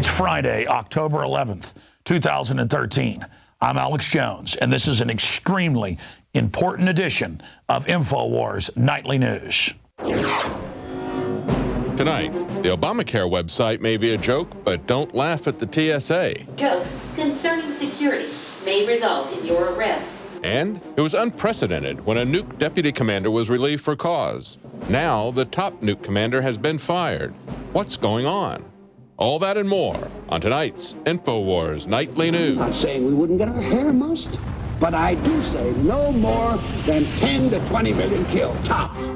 It's Friday, October 11th, 2013. I'm Alex Jones, and this is an extremely important edition of Infowars Nightly News. Tonight, the Obamacare website may be a joke, but don't laugh at the TSA. Jokes concerning security may result in your arrest. And it was unprecedented when a Nuke deputy commander was relieved for cause. Now, the top Nuke commander has been fired. What's going on? All that and more on tonight's Infowars Nightly News. I'm not saying we wouldn't get our hair mussed, but I do say no more than 10 to 20 million killed, tops,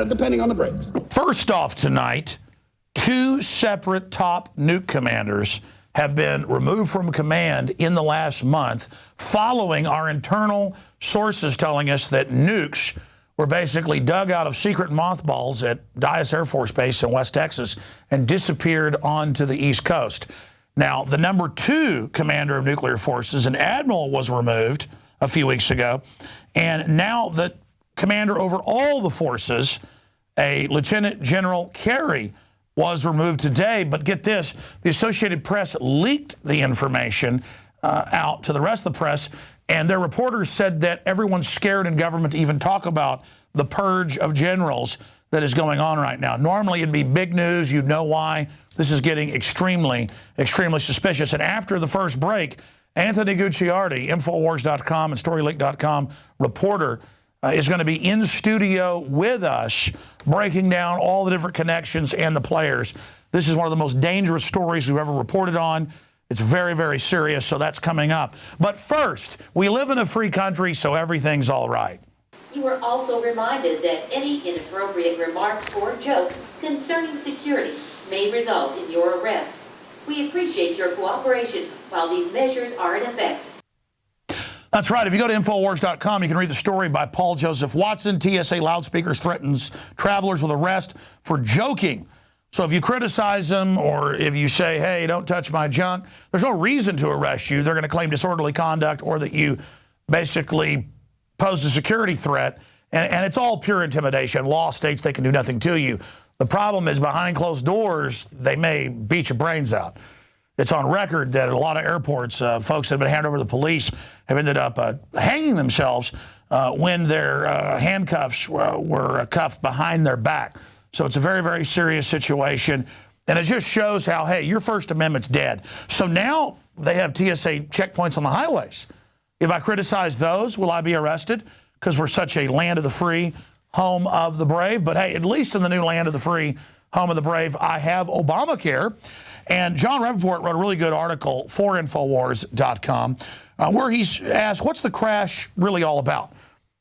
depending on the breaks. First off tonight, two separate top Nuke commanders have been removed from command in the last month following our internal sources telling us that nukes were basically dug out of secret mothballs at Dyess Air Force Base in West Texas and disappeared onto the East Coast. Now, the number 2 commander of nuclear forces, an admiral, was removed a few weeks ago, and now the commander over all the forces, a Lieutenant General Carey, was removed today. But get this, the Associated Press leaked the information out to the rest of the press, and their reporters said that everyone's scared in government to even talk about the purge of generals that is going on right now. Normally it'd be big news, you'd know why. This is getting extremely, extremely suspicious. And after the first break, Anthony Gucciardi, Infowars.com and StoryLeak.com reporter, is going to be in studio with us, breaking down all the different connections and the players. This is one of the most dangerous stories we've ever reported on. It's very, very serious, so that's coming up. But first, we live in a free country, so everything's all right. You are also reminded that any inappropriate remarks or jokes concerning security may result in your arrest. We appreciate your cooperation while these measures are in effect. That's right. If you go to Infowars.com, you can read the story by Paul Joseph Watson. TSA loudspeakers threatens travelers with arrest for joking. So if you criticize them or if you say, hey, don't touch my junk, there's no reason to arrest you. They're going to claim disorderly conduct or that you basically pose a security threat. And it's all pure intimidation. Law states they can do nothing to you. The problem is behind closed doors, they may beat your brains out. It's on record that at a lot of airports, folks that have been handed over to the police have ended up hanging themselves when their handcuffs were cuffed behind their back. So it's a very, very serious situation. And it just shows how, hey, your First Amendment's dead. So now they have TSA checkpoints on the highways. If I criticize those, will I be arrested? Because we're such a land of the free, home of the brave. But hey, at least in the new land of the free, home of the brave, I have Obamacare. And John Rappaport wrote a really good article for Infowars.com where he's asked, what's the crash really all about?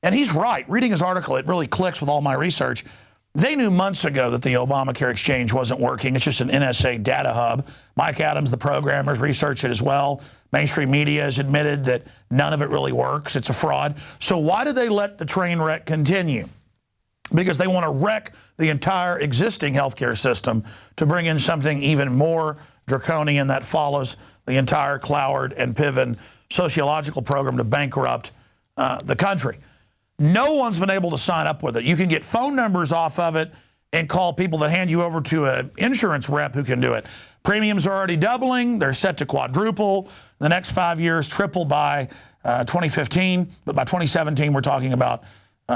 And he's right. Reading his article, it really clicks with all my research. They knew months ago that the Obamacare exchange wasn't working. It's just an NSA data hub. Mike Adams, the programmers, researched it as well. Mainstream media has admitted that none of it really works. It's a fraud. So why did they let the train wreck continue? Because they want to wreck the entire existing healthcare system to bring in something even more draconian that follows the entire Cloward and Piven sociological program to bankrupt the country. No one's been able to sign up with it. You can get phone numbers off of it and call people that hand you over to an insurance rep who can do it. Premiums are already doubling. They're set to quadruple in the next 5 years, triple by 2015. But by 2017, we're talking about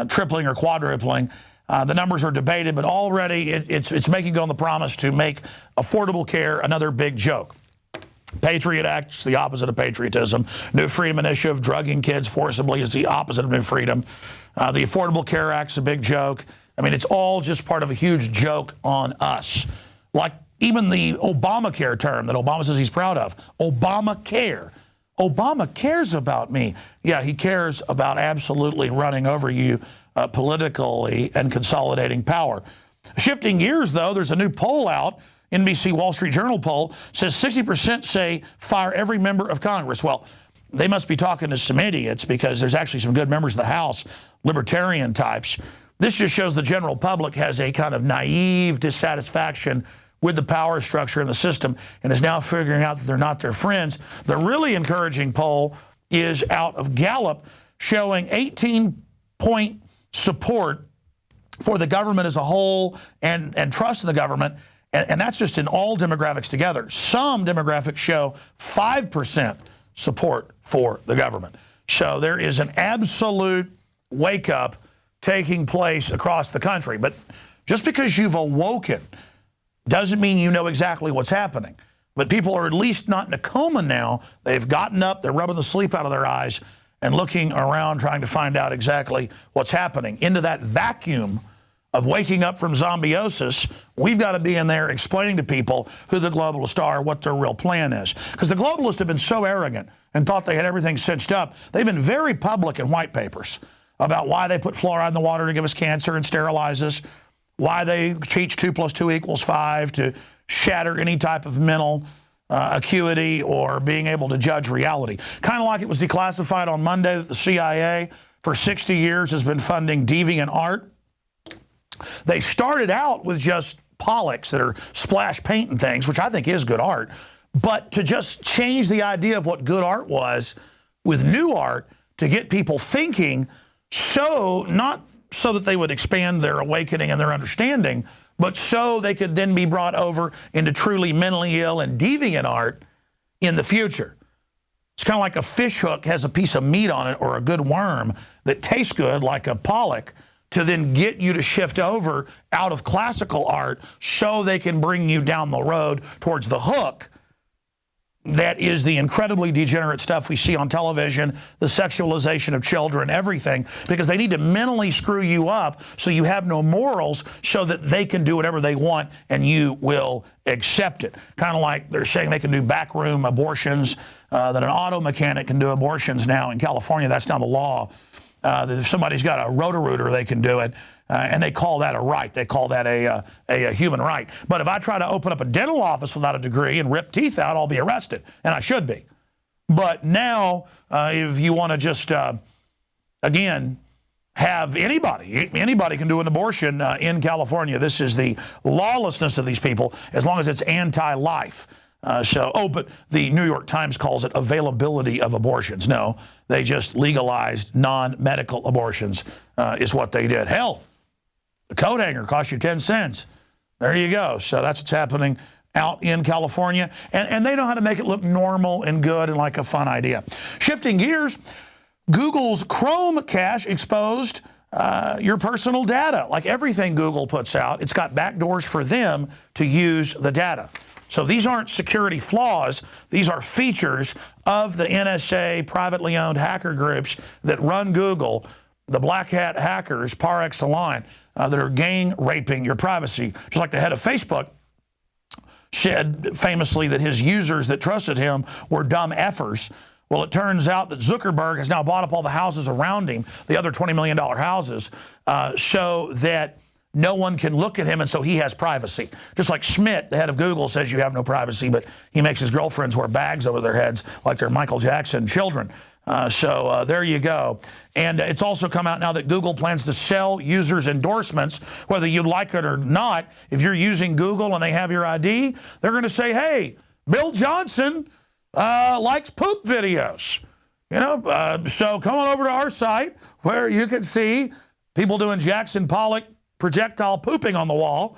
tripling or quadrupling. The numbers are debated, but already it's making good on the promise to make affordable care another big joke. Patriot Act's the opposite of patriotism. New Freedom Initiative, drugging kids forcibly, is the opposite of New Freedom. The Affordable Care Act's a big joke. I mean, it's all just part of a huge joke on us. Like even the Obamacare term that Obama says he's proud of. Obamacare. Obama cares about me. Yeah, he cares about absolutely running over you politically and consolidating power. Shifting gears, though, there's a new poll out. NBC Wall Street Journal poll says 60% say fire every member of Congress. Well, they must be talking to some idiots because there's actually some good members of the House, libertarian types. This just shows the general public has a kind of naive dissatisfaction with the power structure in the system and is now figuring out that they're not their friends. The really encouraging poll is out of Gallup showing 18-point support for the government as a whole and trust in the government And that's just in all demographics together. Some demographics show 5% support for the government. So there is an absolute wake-up taking place across the country. But just because you've awoken doesn't mean you know exactly what's happening. But people are at least not in a coma now. They've gotten up, they're rubbing the sleep out of their eyes and looking around trying to find out exactly what's happening. Into that vacuum of waking up from zombiosis, we've got to be in there explaining to people who the globalists are, what their real plan is. Because the globalists have been so arrogant and thought they had everything cinched up. They've been very public in white papers about why they put fluoride in the water to give us cancer and sterilize us, why they teach 2 + 2 = 5 to shatter any type of mental acuity or being able to judge reality. Kind of like it was declassified on Monday that the CIA for 60 years has been funding deviant art. They started out with just Pollocks that are splash paint and things, which I think is good art. But to just change the idea of what good art was with new art to get people thinking, so not so that they would expand their awakening and their understanding, but so they could then be brought over into truly mentally ill and deviant art in the future. It's kind of like a fish hook has a piece of meat on it or a good worm that tastes good like a pollock to then get you to shift over out of classical art so they can bring you down the road towards the hook. That is the incredibly degenerate stuff we see on television, the sexualization of children, everything, because they need to mentally screw you up so you have no morals so that they can do whatever they want and you will accept it. Kind of like they're saying they can do backroom abortions, that an auto mechanic can do abortions now in California. That's now the law. That if somebody's got a Roto-Rooter, they can do it. And they call that a right. They call that a human right. But if I try to open up a dental office without a degree and rip teeth out, I'll be arrested. And I should be. But now, if you want to just, again, have anybody can do an abortion in California. This is the lawlessness of these people, as long as it's anti-life. But the New York Times calls it availability of abortions. No, they just legalized non-medical abortions is what they did. Hell, the coat hanger cost you 10 cents. There you go. So that's what's happening out in California. And they know how to make it look normal and good and like a fun idea. Shifting gears, Google's Chrome cache exposed your personal data. Like everything Google puts out, it's got backdoors for them to use the data. So these aren't security flaws. These are features of the NSA privately owned hacker groups that run Google, the black hat hackers par excellence, that are gang raping your privacy. Just like the head of Facebook said famously that his users that trusted him were dumb effers. Well, it turns out that Zuckerberg has now bought up all the houses around him, the other $20 million houses, so that no one can look at him, and so he has privacy. Just like Schmidt, the head of Google, says you have no privacy, but he makes his girlfriends wear bags over their heads like they're Michael Jackson children. So there you go. And it's also come out now that Google plans to sell users endorsements, whether you like it or not. If you're using Google and they have your ID, they're going to say, hey, Bill Johnson likes poop videos. You know, so come on over to our site where you can see people doing Jackson Pollock projectile pooping on the wall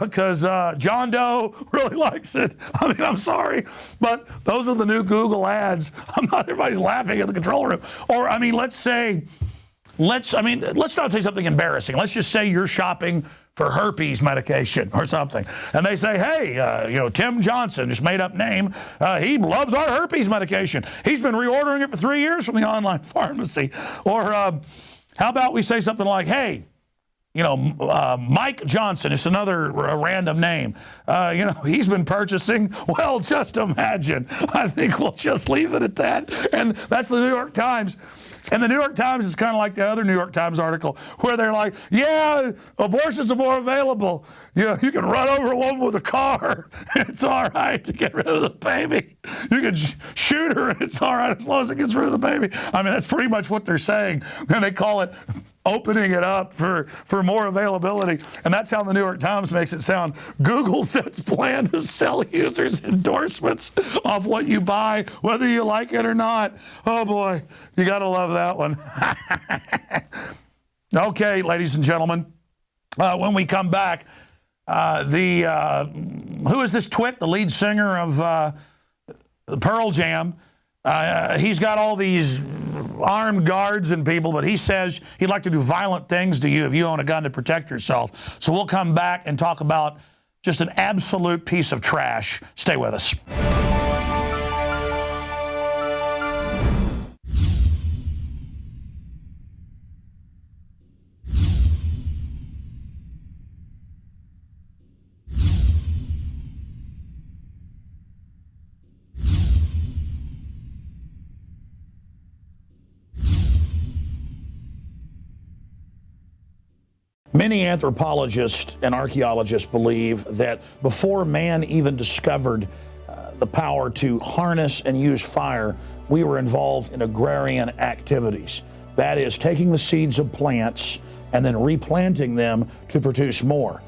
because John Doe really likes it. I mean, I'm sorry, but those are the new Google ads. Everybody's laughing in the control room. Or, I mean, let's not say something embarrassing. Let's just say you're shopping for herpes medication or something. And they say, hey, Tim Johnson, just made up name, he loves our herpes medication. He's been reordering it for 3 years from the online pharmacy. Or how about we say something like, hey, Mike Johnson, it's another random name. He's been purchasing. Well, just imagine. I think we'll just leave it at that. And that's the New York Times. And the New York Times is kind of like the other New York Times article where they're like, yeah, abortions are more available. You can run over a woman with a car. It's all right to get rid of the baby. You can shoot her. It's all right as long as it gets rid of the baby. I mean, that's pretty much what they're saying. And they call it opening it up for more availability. And that's how the New York Times makes it sound. Google sets plan to sell users endorsements off what you buy, whether you like it or not. Oh, boy, you got to love that one. Okay, ladies and gentlemen, when we come back, Who is this twit, the lead singer of Pearl Jam? He's got all these armed guards and people, but he says he'd like to do violent things to you if you own a gun to protect yourself. So we'll come back and talk about just an absolute piece of trash. Stay with us. Many anthropologists and archaeologists believe that before man even discovered the power to harness and use fire, we were involved in agrarian activities. That is, taking the seeds of plants and then replanting them to produce more.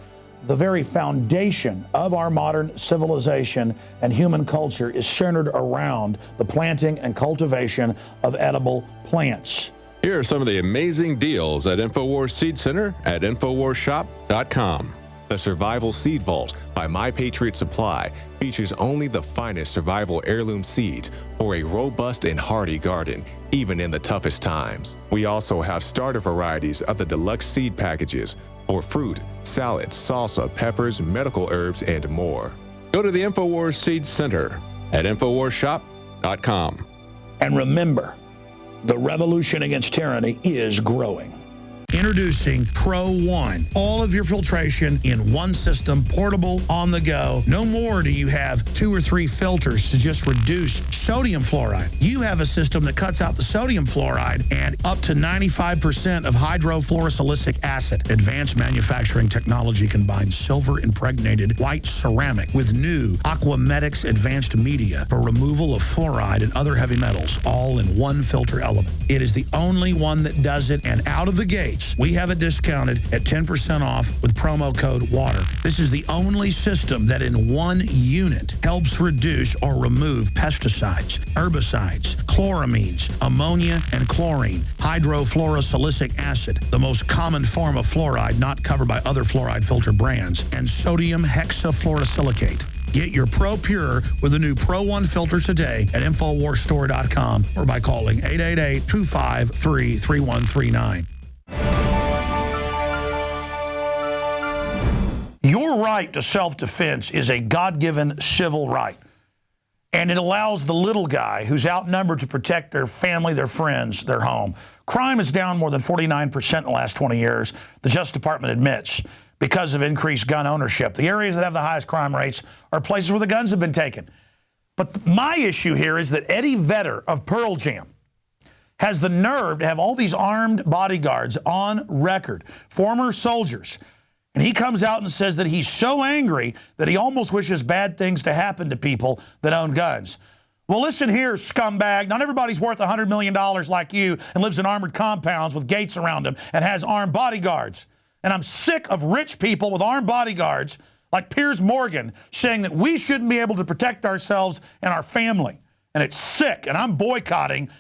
The very foundation of our modern civilization and human culture is centered around the planting and cultivation of edible plants. Here are some of the amazing deals at Infowars Seed Center at InfowarsShop.com. The Survival Seed Vault by My Patriot Supply features only the finest survival heirloom seeds for a robust and hardy garden, even in the toughest times. We also have starter varieties of the deluxe seed packages for fruit, salad, salsa, peppers, medical herbs, and more. Go to the Infowars Seed Center at InfowarsShop.com. And remember, the revolution against tyranny is growing. Introducing Pro One. All of your filtration in one system, portable, on the go. No more do you have 2 or 3 filters to just reduce sodium fluoride. You have a system that cuts out the sodium fluoride and up to 95% of hydrofluorosilicic acid. Advanced manufacturing technology combines silver-impregnated white ceramic with new Aquamedics advanced media for removal of fluoride and other heavy metals, all in one filter element. It is the only one that does it, and out of the gate, we have it discounted at 10% off with promo code WATER. This is the only system that in one unit helps reduce or remove pesticides, herbicides, chloramines, ammonia, and chlorine, hydrofluorosilicic acid, the most common form of fluoride not covered by other fluoride filter brands, and sodium hexafluorosilicate. Get your Pro Pure with the new Pro One filter today at InfoWarsStore.com or by calling 888-253-3139. Your right to self-defense is a God-given civil right. And it allows the little guy who's outnumbered to protect their family, their friends, their home. Crime is down more than 49% in the last 20 years, the Justice Department admits, because of increased gun ownership. The areas that have the highest crime rates are places where the guns have been taken. But my issue here is that Eddie Vedder of Pearl Jam has the nerve to have all these armed bodyguards on record, former soldiers. And he comes out and says that he's so angry that he almost wishes bad things to happen to people that own guns. Well, listen here, scumbag. Not everybody's worth $100 million like you and lives in armored compounds with gates around them and has armed bodyguards. And I'm sick of rich people with armed bodyguards like Piers Morgan saying that we shouldn't be able to protect ourselves and our family. And it's sick, and I'm boycotting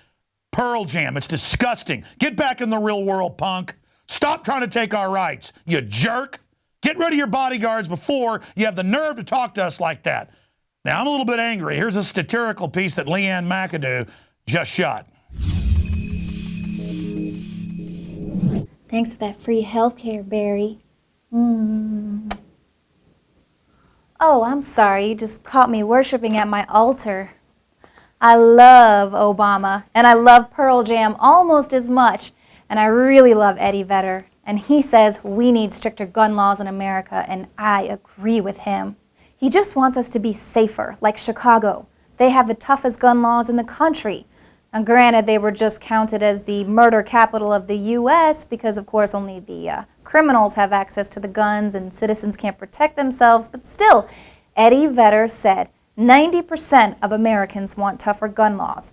Pearl Jam. It's disgusting. Get back in the real world, punk. Stop trying to take our rights, you jerk. Get rid of your bodyguards before you have the nerve to talk to us like that. Now, I'm a little bit angry. Here's a satirical piece that Leanne McAdoo just shot. Thanks for that free healthcare, Barry. Oh, I'm sorry. You just caught me worshiping at my altar. I love Obama, and I love Pearl Jam almost as much, and I really love Eddie Vedder. And he says we need stricter gun laws in America, and I agree with him. He just wants us to be safer, like Chicago. They have the toughest gun laws in the country. Now, granted, they were just counted as the murder capital of the U.S. because, of course, only the criminals have access to the guns and citizens can't protect themselves. But still, Eddie Vedder said 90% of Americans want tougher gun laws.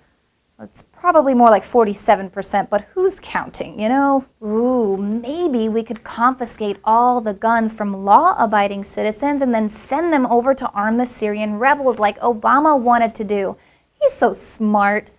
It's probably more like 47%, but who's counting, you know? Ooh, maybe we could confiscate all the guns from law-abiding citizens and then send them over to arm the Syrian rebels like Obama wanted to do. He's so smart.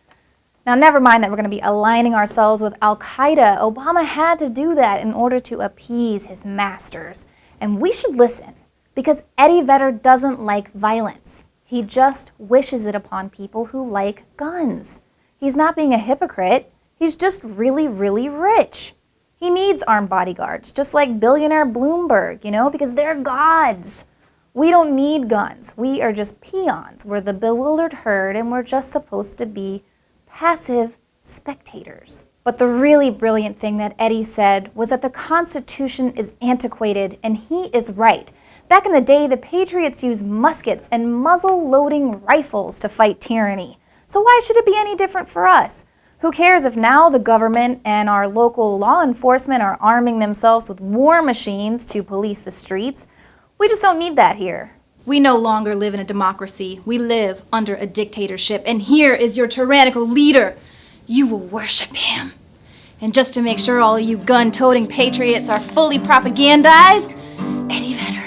Now, never mind that we're going to be aligning ourselves with Al-Qaeda. Obama had to do that in order to appease his masters. And we should listen. Because Eddie Vedder doesn't like violence. He just wishes it upon people who like guns. He's not being a hypocrite. He's just really, really rich. He needs armed bodyguards, just like billionaire Bloomberg, because they're gods. We don't need guns. We are just peons. We're the bewildered herd, and we're just supposed to be passive spectators. But the really brilliant thing that Eddie said was that the Constitution is antiquated, and he is right. Back in the day, the Patriots used muskets and muzzle-loading rifles to fight tyranny. So why should it be any different for us? Who cares if now the government and our local law enforcement are arming themselves with war machines to police the streets? We just don't need that here. We no longer live in a democracy. We live under a dictatorship, and here is your tyrannical leader. You will worship him. And just to make sure all you gun-toting patriots are fully propagandized, Eddie Vedder.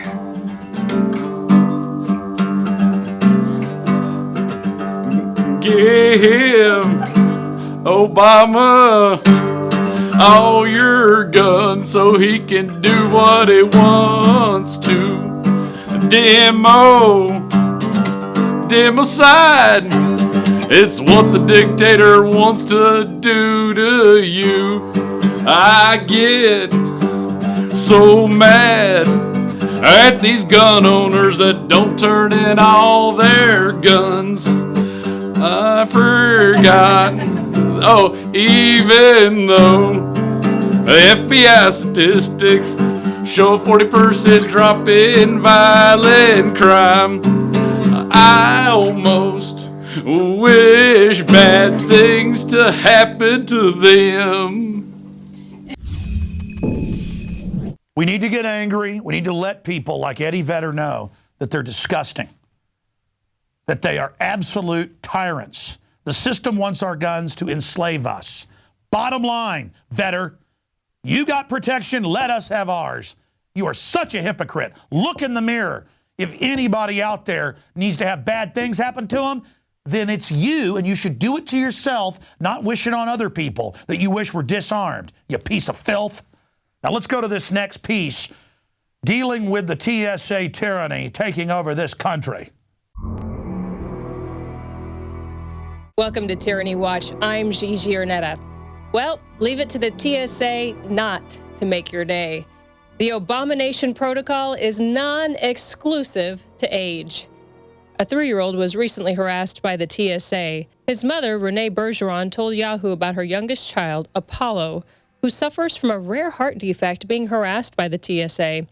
Give Obama all your guns so he can do what he wants to. Democide. It's what the dictator wants to do to you. I get so mad at these gun owners that don't turn in all their guns. I forgot. Oh, even though FBI statistics show a 40% drop in violent crime, I almost wish bad things to happen to them. We need to get angry. We need to let people like Eddie Vedder know that they're disgusting, that they are absolute tyrants. The system wants our guns to enslave us. Bottom line, Vedder, you got protection, let us have ours. You are such a hypocrite. Look in the mirror. If anybody out there needs to have bad things happen to them, then it's you, and you should do it to yourself, not wish it on other people that you wish were disarmed, you piece of filth. Now let's go to this next piece, dealing with the TSA tyranny taking over this country. Welcome to Tyranny Watch. I'm Gigi Arnetta. Well, leave it to the TSA not to make your day. The Abomination Protocol is non-exclusive to age. A 3-year-old was recently harassed by the TSA. His mother, Renee Bergeron, told Yahoo about her youngest child, Apollo, who suffers from a rare heart defect, being harassed by the TSA.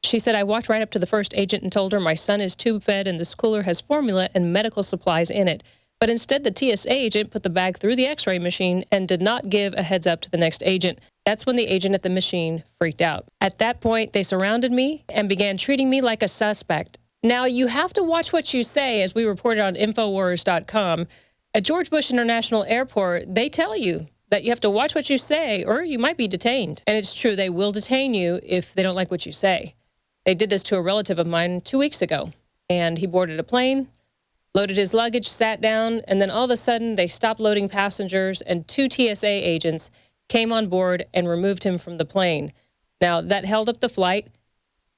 She said, I walked right up to the first agent and told her my son is tube-fed and this cooler has formula and medical supplies in it. But instead, the TSA agent put the bag through the x-ray machine and did not give a heads up to the next agent. That's when the agent at the machine freaked out. At that point, they surrounded me and began treating me like a suspect. Now, you have to watch what you say, as we reported on Infowars.com. At George Bush International Airport, they tell you that you have to watch what you say or you might be detained. And it's true, they will detain you if they don't like what you say. They did this to a relative of mine 2 weeks ago, and he boarded a plane, loaded his luggage, sat down, and then all of a sudden they stopped loading passengers and 2 TSA agents came on board and removed him from the plane. Now, that held up the flight,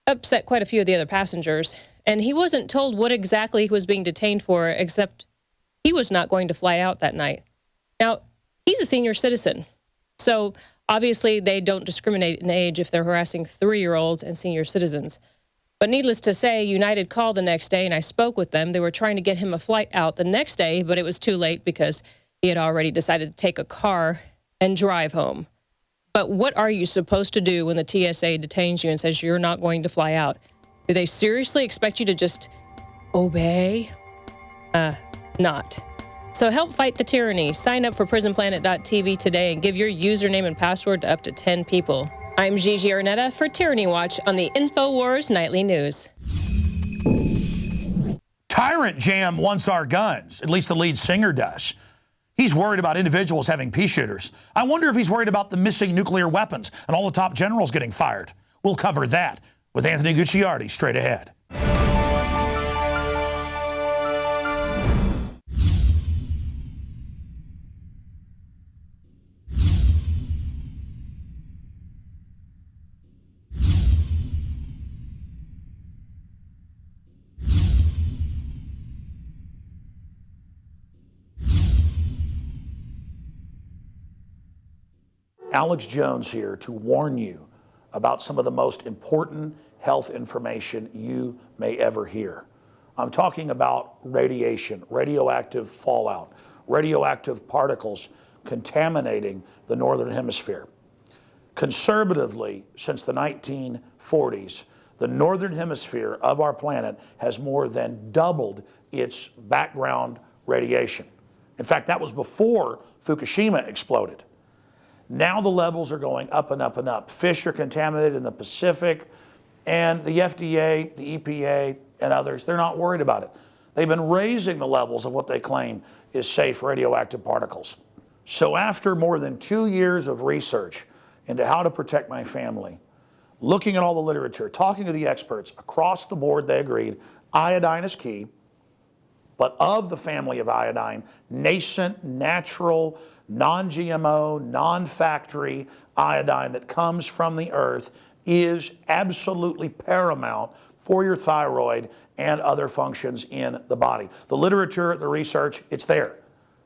upset quite a few of the other passengers, and he wasn't told what exactly he was being detained for, except he was not going to fly out that night. Now, he's a senior citizen, so obviously they don't discriminate in age if they're harassing 3-year-olds and senior citizens. But needless to say, United called the next day, and I spoke with them. They were trying to get him a flight out the next day, but it was too late because he had already decided to take a car and drive home. But what are you supposed to do when the TSA detains you and says you're not going to fly out? Do they seriously expect you to just obey? Not. So help fight the tyranny. Sign up for prisonplanet.tv today and give your username and password to up to 10 people. I'm Gigi Arnetta for Tyranny Watch on the Infowars Nightly News. Tyrant Jam wants our guns, at least the lead singer does. He's worried about individuals having pea shooters. I wonder if he's worried about the missing nuclear weapons and all the top generals getting fired. We'll cover that with Anthony Gucciardi straight ahead. Alex Jones here to warn you about some of the most important health information you may ever hear. I'm talking about radiation, radioactive fallout, radioactive particles contaminating the Northern Hemisphere. Conservatively, since the 1940s, the Northern Hemisphere of our planet has more than doubled its background radiation. In fact, that was before Fukushima exploded. Now the levels are going up and up and up. Fish are contaminated in the Pacific, and the FDA, the EPA, and others, they're not worried about it. They've been raising the levels of what they claim is safe radioactive particles. So after more than 2 years of research into how to protect my family, looking at all the literature, talking to the experts, across the board they agreed iodine is key, but of the family of iodine, nascent, natural, non-GMO, non-factory iodine that comes from the earth is absolutely paramount for your thyroid and other functions in the body. The literature, the research, it's there.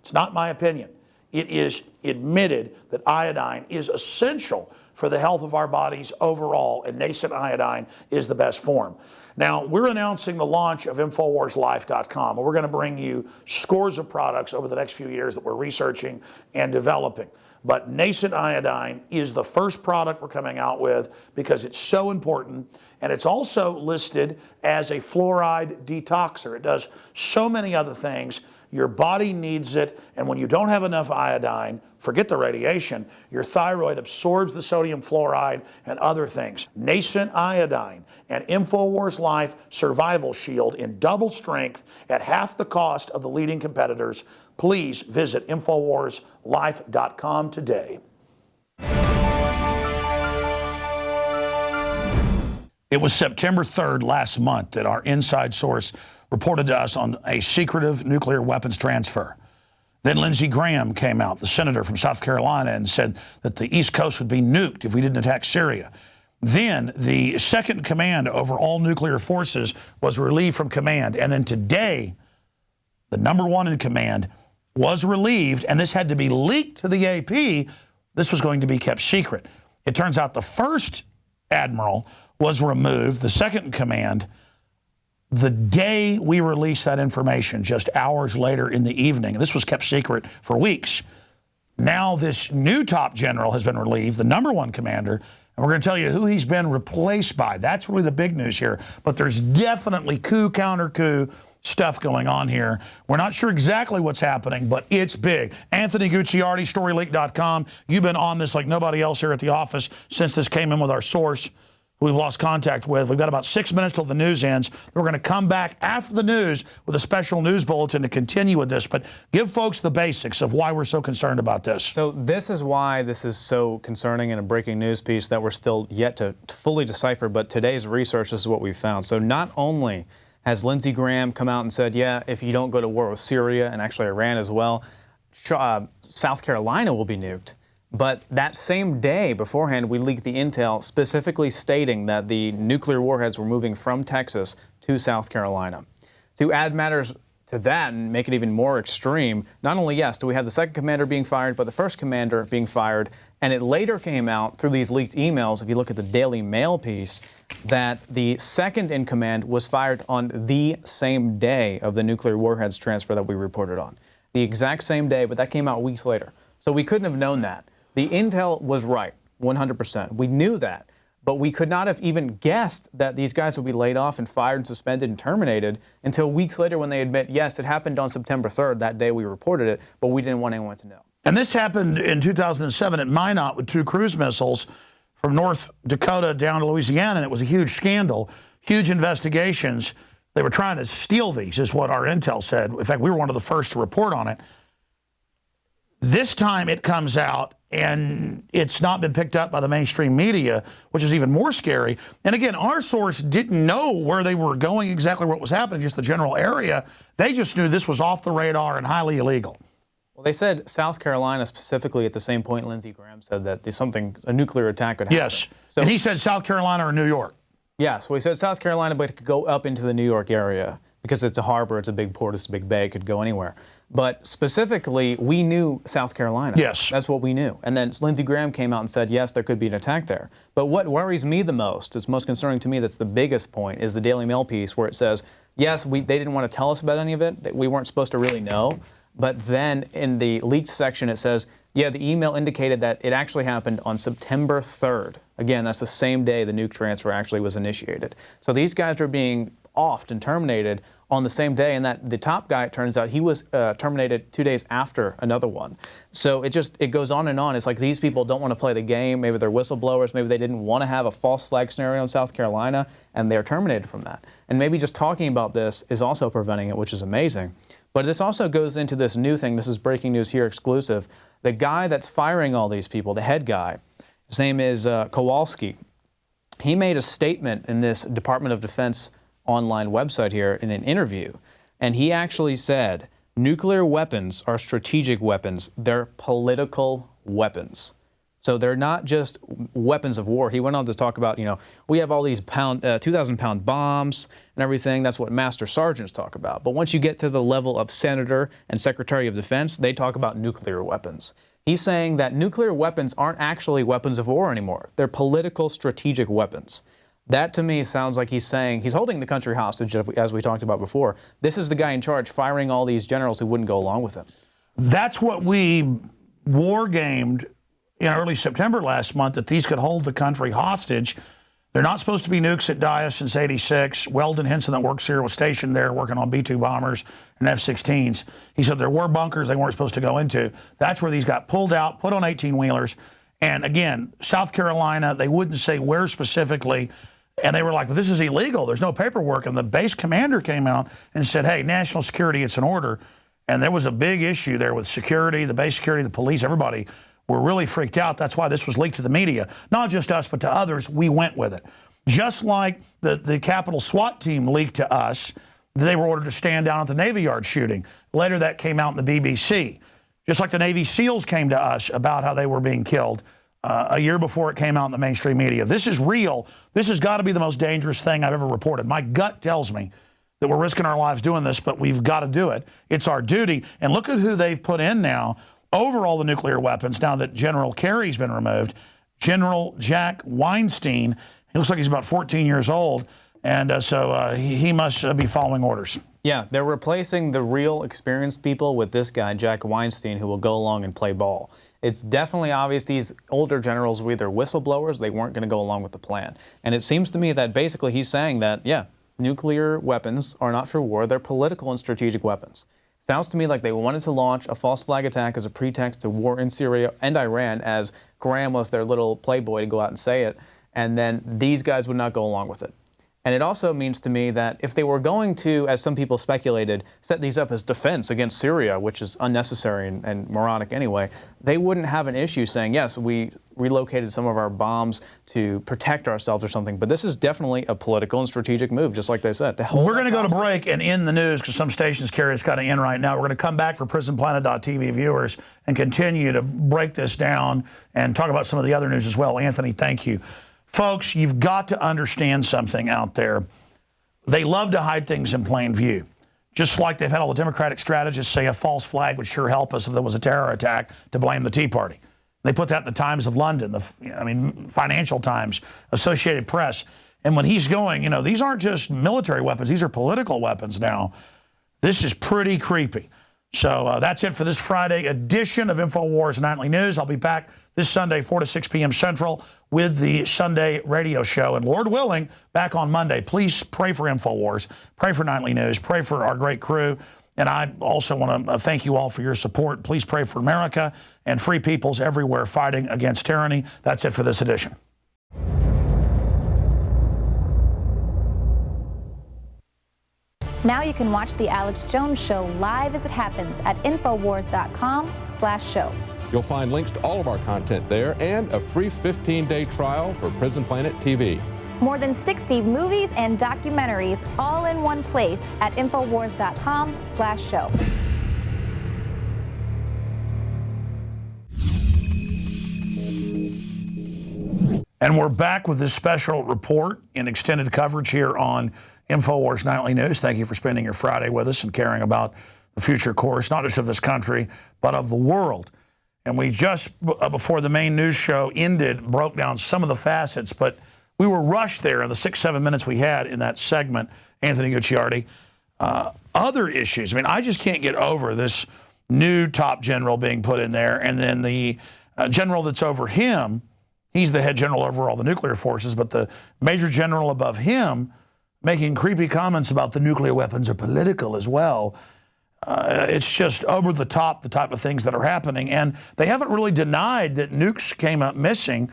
It's not my opinion. It is admitted that iodine is essential for the health of our bodies overall, and nascent iodine is the best form. Now, we're announcing the launch of InfoWarsLife.com, and we're going to bring you scores of products over the next few years that we're researching and developing. But nascent iodine is the first product we're coming out with because it's so important, and it's also listed as a fluoride detoxer. It does so many other things. Your body needs it, and when you don't have enough iodine, forget the radiation, your thyroid absorbs the sodium fluoride and other things. Nascent iodine and InfoWars Life Survival Shield in double strength at half the cost of the leading competitors. Please visit InfoWarsLife.com today. It was September 3rd last month that our inside source reported to us on a secretive nuclear weapons transfer. Then Lindsey Graham came out, the senator from South Carolina, and said that the East Coast would be nuked if we didn't attack Syria. Then the second command over all nuclear forces was relieved from command. And then today, the number one in command was relieved, and this had to be leaked to the AP. This was going to be kept secret. It turns out the first admiral was removed, the second in command, the day we released that information, just hours later in the evening. This was kept secret for weeks. Now this new top general has been relieved, the number one commander, and we're going to tell you who he's been replaced by. That's really the big news here. But there's definitely coup, counter-coup stuff going on here. We're not sure exactly what's happening, but it's big. Anthony Gucciardi, StoryLeak.com. You've been on this like nobody else here at the office since this came in with our source, who we've lost contact with. We've got about 6 minutes till the news ends. We're going to come back after the news with a special news bulletin to continue with this. But give folks the basics of why we're so concerned about this. So this is why this is so concerning in a breaking news piece that we're still yet to fully decipher. But today's research, this is what we found. So not only has Lindsey Graham come out and said, yeah, if you don't go to war with Syria and actually Iran as well, South Carolina will be nuked. But that same day beforehand, we leaked the intel specifically stating that the nuclear warheads were moving from Texas to South Carolina. To add matters to that and make it even more extreme, not only, yes, do we have the second commander being fired, but the first commander being fired. And it later came out through these leaked emails, if you look at the Daily Mail piece, that the second in command was fired on the same day of the nuclear warheads transfer that we reported on. The exact same day, but that came out weeks later. So we couldn't have known that. The intel was right, 100%. We knew that, but we could not have even guessed that these guys would be laid off and fired and suspended and terminated until weeks later when they admit, yes, it happened on September 3rd, that day we reported it, but we didn't want anyone to know. And this happened in 2007 at Minot with 2 cruise missiles from North Dakota down to Louisiana, and it was a huge scandal, huge investigations. They were trying to steal these, is what our intel said. In fact, we were one of the first to report on it. This time it comes out, and it's not been picked up by the mainstream media, which is even more scary. And again, our source didn't know where they were going, exactly what was happening, just the general area. They just knew this was off the radar and highly illegal. Well, they said South Carolina specifically at the same point Lindsey Graham said that a nuclear attack could happen. Yes, so, and he said South Carolina or New York. Yeah, so he said South Carolina, but it could go up into the New York area because it's a harbor, it's a big port, it's a big bay, it could go anywhere. But specifically, we knew South Carolina. Yes. That's what we knew. And then Lindsey Graham came out and said, yes, there could be an attack there. But what worries me the most, it's most concerning to me, that's the biggest point, is the Daily Mail piece where it says, yes, they didn't want to tell us about any of it, that we weren't supposed to really know. But then in the leaked section, it says, yeah, the email indicated that it actually happened on September 3rd. Again, that's the same day the nuke transfer actually was initiated. So these guys are being offed and terminated on the same day, and that the top guy, it turns out, he was terminated 2 days after another one. So it goes on and on. It's like these people don't want to play the game. Maybe they're whistleblowers. Maybe they didn't want to have a false flag scenario in South Carolina, and they're terminated from that. And maybe just talking about this is also preventing it, which is amazing. But this also goes into this new thing. This is breaking news here, exclusive. The guy that's firing all these people, the head guy, his name is Kowalski. He made a statement in this Department of Defense online website here in an interview, and he actually said, nuclear weapons are strategic weapons. They're political weapons. So they're not just weapons of war. He went on to talk about, we have all these 2,000-pound bombs and everything. That's what master sergeants talk about. But once you get to the level of senator and secretary of defense, they talk about nuclear weapons. He's saying that nuclear weapons aren't actually weapons of war anymore. They're political strategic weapons. That to me sounds like he's saying he's holding the country hostage, as we talked about before. This is the guy in charge firing all these generals who wouldn't go along with him. That's what we war gamed in early September last month, that these could hold the country hostage. They're not supposed to be nukes at Daya since '86. Weldon Henson, that works here, was stationed there working on B-2 bombers and F-16s. He said there were bunkers they weren't supposed to go into. That's where these got pulled out, put on 18-wheelers. And again, South Carolina, they wouldn't say where specifically. And they were like, well, this is illegal. There's no paperwork. And the base commander came out and said, hey, national security, it's an order. And there was a big issue there with security, the base security, the police, everybody were really freaked out. That's why this was leaked to the media. Not just us, but to others, we went with it. Just like the Capitol SWAT team leaked to us, they were ordered to stand down at the Navy Yard shooting. Later that came out in the BBC. Just like the Navy SEALs came to us about how they were being killed a year before it came out in the mainstream media. This is real. This has got to be the most dangerous thing I've ever reported. My gut tells me that we're risking our lives doing this, but we've got to do it. It's our duty. And look at who they've put in now over all the nuclear weapons now that General Kerry's been removed. General Jack Weinstein. He looks like he's about 14 years old, and so he must be following orders. Yeah, they're replacing the real experienced people with this guy, Jack Weinstein, who will go along and play ball. It's definitely obvious these older generals were either whistleblowers, they weren't going to go along with the plan. And it seems to me that basically he's saying that, yeah, nuclear weapons are not for war, they're political and strategic weapons. Sounds to me like they wanted to launch a false flag attack as a pretext to war in Syria and Iran, as Graham was their little playboy to go out and say it, and then these guys would not go along with it. And it also means to me that if they were going to, as some people speculated, set these up as defense against Syria, which is unnecessary and moronic anyway, they wouldn't have an issue saying, yes, we relocated some of our bombs to protect ourselves or something. But this is definitely a political and strategic move, just like they said. We're going to go to break and end the news because some stations carry it's got to end right now. We're going to come back for PrisonPlanet.tv viewers and continue to break this down and talk about some of the other news as well. Anthony, thank you. Folks, you've got to understand something out there. They love to hide things in plain view. Just like they've had all the Democratic strategists say a false flag would sure help us if there was a terror attack to blame the Tea Party. They put that in the Times of London, Financial Times, Associated Press. And when he's going, these aren't just military weapons. These are political weapons now. This is pretty creepy. So that's it for this Friday edition of Infowars Nightly News. I'll be back this Sunday, 4 to 6 p.m. Central, with the Sunday radio show. And Lord willing, back on Monday. Please pray for Infowars, pray for Nightly News, pray for our great crew. And I also want to thank you all for your support. Please pray for America and free peoples everywhere fighting against tyranny. That's it for this edition. Now you can watch The Alex Jones Show live as it happens at Infowars.com/show. You'll find links to all of our content there and a free 15-day trial for Prison Planet TV. More than 60 movies and documentaries all in one place at Infowars.com/show. And we're back with this special report in extended coverage here on Infowars Nightly News. Thank you for spending your Friday with us and caring about the future course, not just of this country, but of the world. And we just, before the main news show ended, broke down some of the facets, but we were rushed there in the 6-7 minutes we had in that segment, Anthony Gucciardi. Other issues, I mean, I just can't get over this new top general being put in there, and then the general that's over him, he's the head general over all the nuclear forces, but the major general above him making creepy comments about the nuclear weapons are political as well. It's just over the top, the type of things that are happening. And they haven't really denied that nukes came up missing.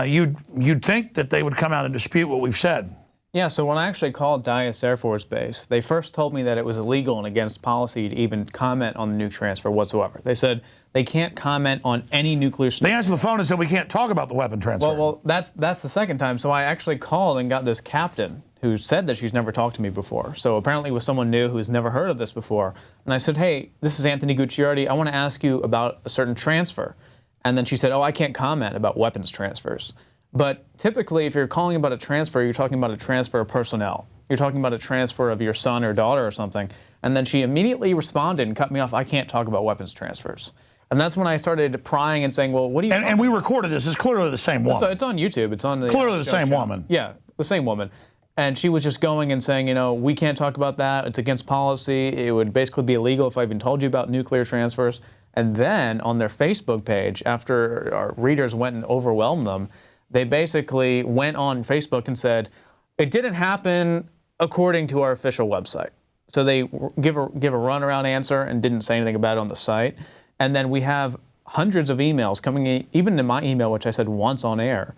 You'd think that they would come out and dispute what we've said. Yeah, so when I actually called Dyess Air Force Base, they first told me that it was illegal and against policy to even comment on the nuke transfer whatsoever. They said they can't comment on any nuclear... They answered the phone and said we can't talk about the weapon transfer. Well, that's the second time. So I actually called and got this captain who said that she's never talked to me before. So apparently it was someone new who's never heard of this before. And I said, hey, this is Anthony Gucciardi. I want to ask you about a certain transfer. And then she said, oh, I can't comment about weapons transfers. But typically, if you're calling about a transfer, you're talking about a transfer of personnel. You're talking about a transfer of your son or daughter or something. And then she immediately responded and cut me off. I can't talk about weapons transfers. And that's when I started prying and saying, well, what do you... And we recorded this. It's clearly the same woman. So it's on YouTube. It's on the... Clearly the same woman. Yeah, the same woman. And she was just going and saying, you know, we can't talk about that. It's against policy. It would basically be illegal if I even told you about nuclear transfers. And then on their Facebook page, after our readers went and overwhelmed them, they basically went on Facebook and said, it didn't happen according to our official website. So they give a runaround answer and didn't say anything about it on the site. And then we have hundreds of emails coming in, even in my email, which I said once on air,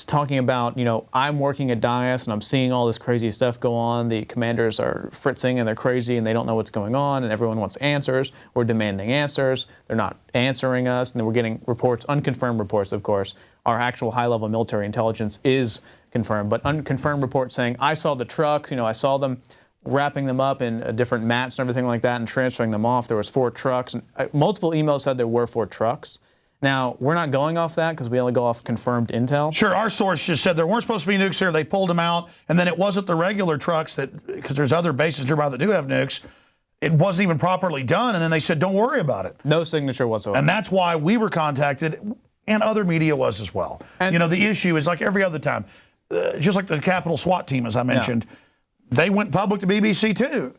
talking about, you know, I'm working at Dyess and I'm seeing all this crazy stuff go on. The commanders are fritzing and they're crazy and they don't know what's going on and everyone wants answers. We're demanding answers. They're not answering us, and then we're getting reports, unconfirmed reports, of course. Our actual high-level military intelligence is confirmed, but unconfirmed reports saying, I saw the trucks, you know, I saw them wrapping them up in different mats and everything like that and transferring them off. There was 4 trucks. And multiple emails said there were 4 trucks. Now, we're not going off that because we only go off confirmed intel. Sure, our source just said there weren't supposed to be nukes here. They pulled them out, and then it wasn't the regular trucks that, because there's other bases nearby that do have nukes, it wasn't even properly done, and then they said, don't worry about it. No signature whatsoever. And that's why we were contacted, and other media was as well. And, you know, the issue is like every other time, just like the Capitol SWAT team, as I mentioned, they went public to BBC too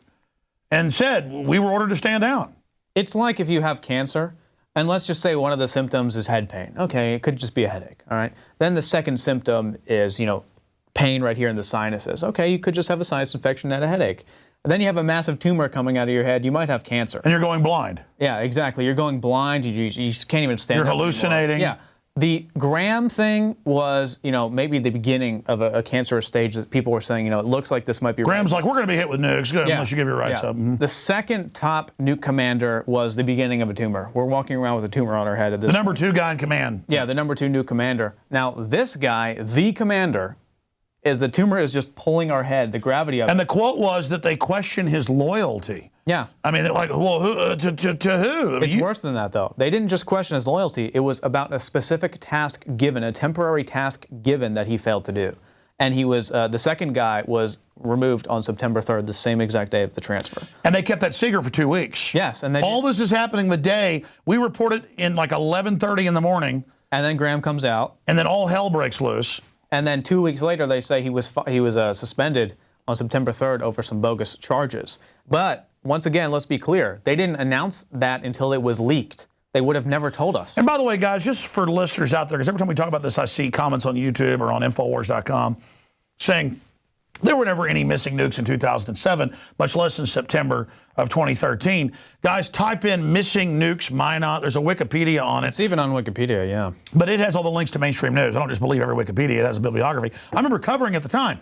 and said, we were ordered to stand down. It's like if you have cancer, and let's just say one of the symptoms is head pain. Okay, it could just be a headache, all right? Then the second symptom is, you know, pain right here in the sinuses. Okay, you could just have a sinus infection and a headache. And then you have a massive tumor coming out of your head. You might have cancer. And you're going blind. Yeah, exactly. You're going blind. You just can't even stand up You're hallucinating. anymore. Yeah. The Graham thing was, you know, maybe the beginning of a cancerous stage that people were saying, you know, it looks like this might be... Graham's like, we're going to be hit with nukes unless you give your rights up. The second top nuke commander was the beginning of a tumor. We're walking around with a tumor on our head at this The number 2 guy in command. Yeah, the number 2 nuke commander. Now, this guy, the commander, is the tumor is just pulling our head, the gravity of it. And the quote was that they question his loyalty. Yeah. I mean, like, well, to who? I mean, It's worse than that, though. They didn't just question his loyalty. It was about a specific task given, a temporary task given that he failed to do. And he was, the second guy was removed on September 3rd, the same exact day of the transfer. And they kept that secret for 2 weeks. Yes. And then all this is happening the day we reported in like 11:30 in the morning. And then Graham comes out. And then all hell breaks loose. And then 2 weeks later, they say he was suspended on September 3rd over some bogus charges. But once again, let's be clear. They didn't announce that until it was leaked. They would have never told us. And by the way, guys, just for listeners out there, because every time we talk about this, I see comments on YouTube or on Infowars.com saying there were never any missing nukes in 2007, much less in September of 2013. Guys, type in missing nukes, Minot. There's a Wikipedia on it. It's even on Wikipedia, yeah. But it has all the links to mainstream news. I don't just believe every Wikipedia. It has a bibliography. I remember covering at the time.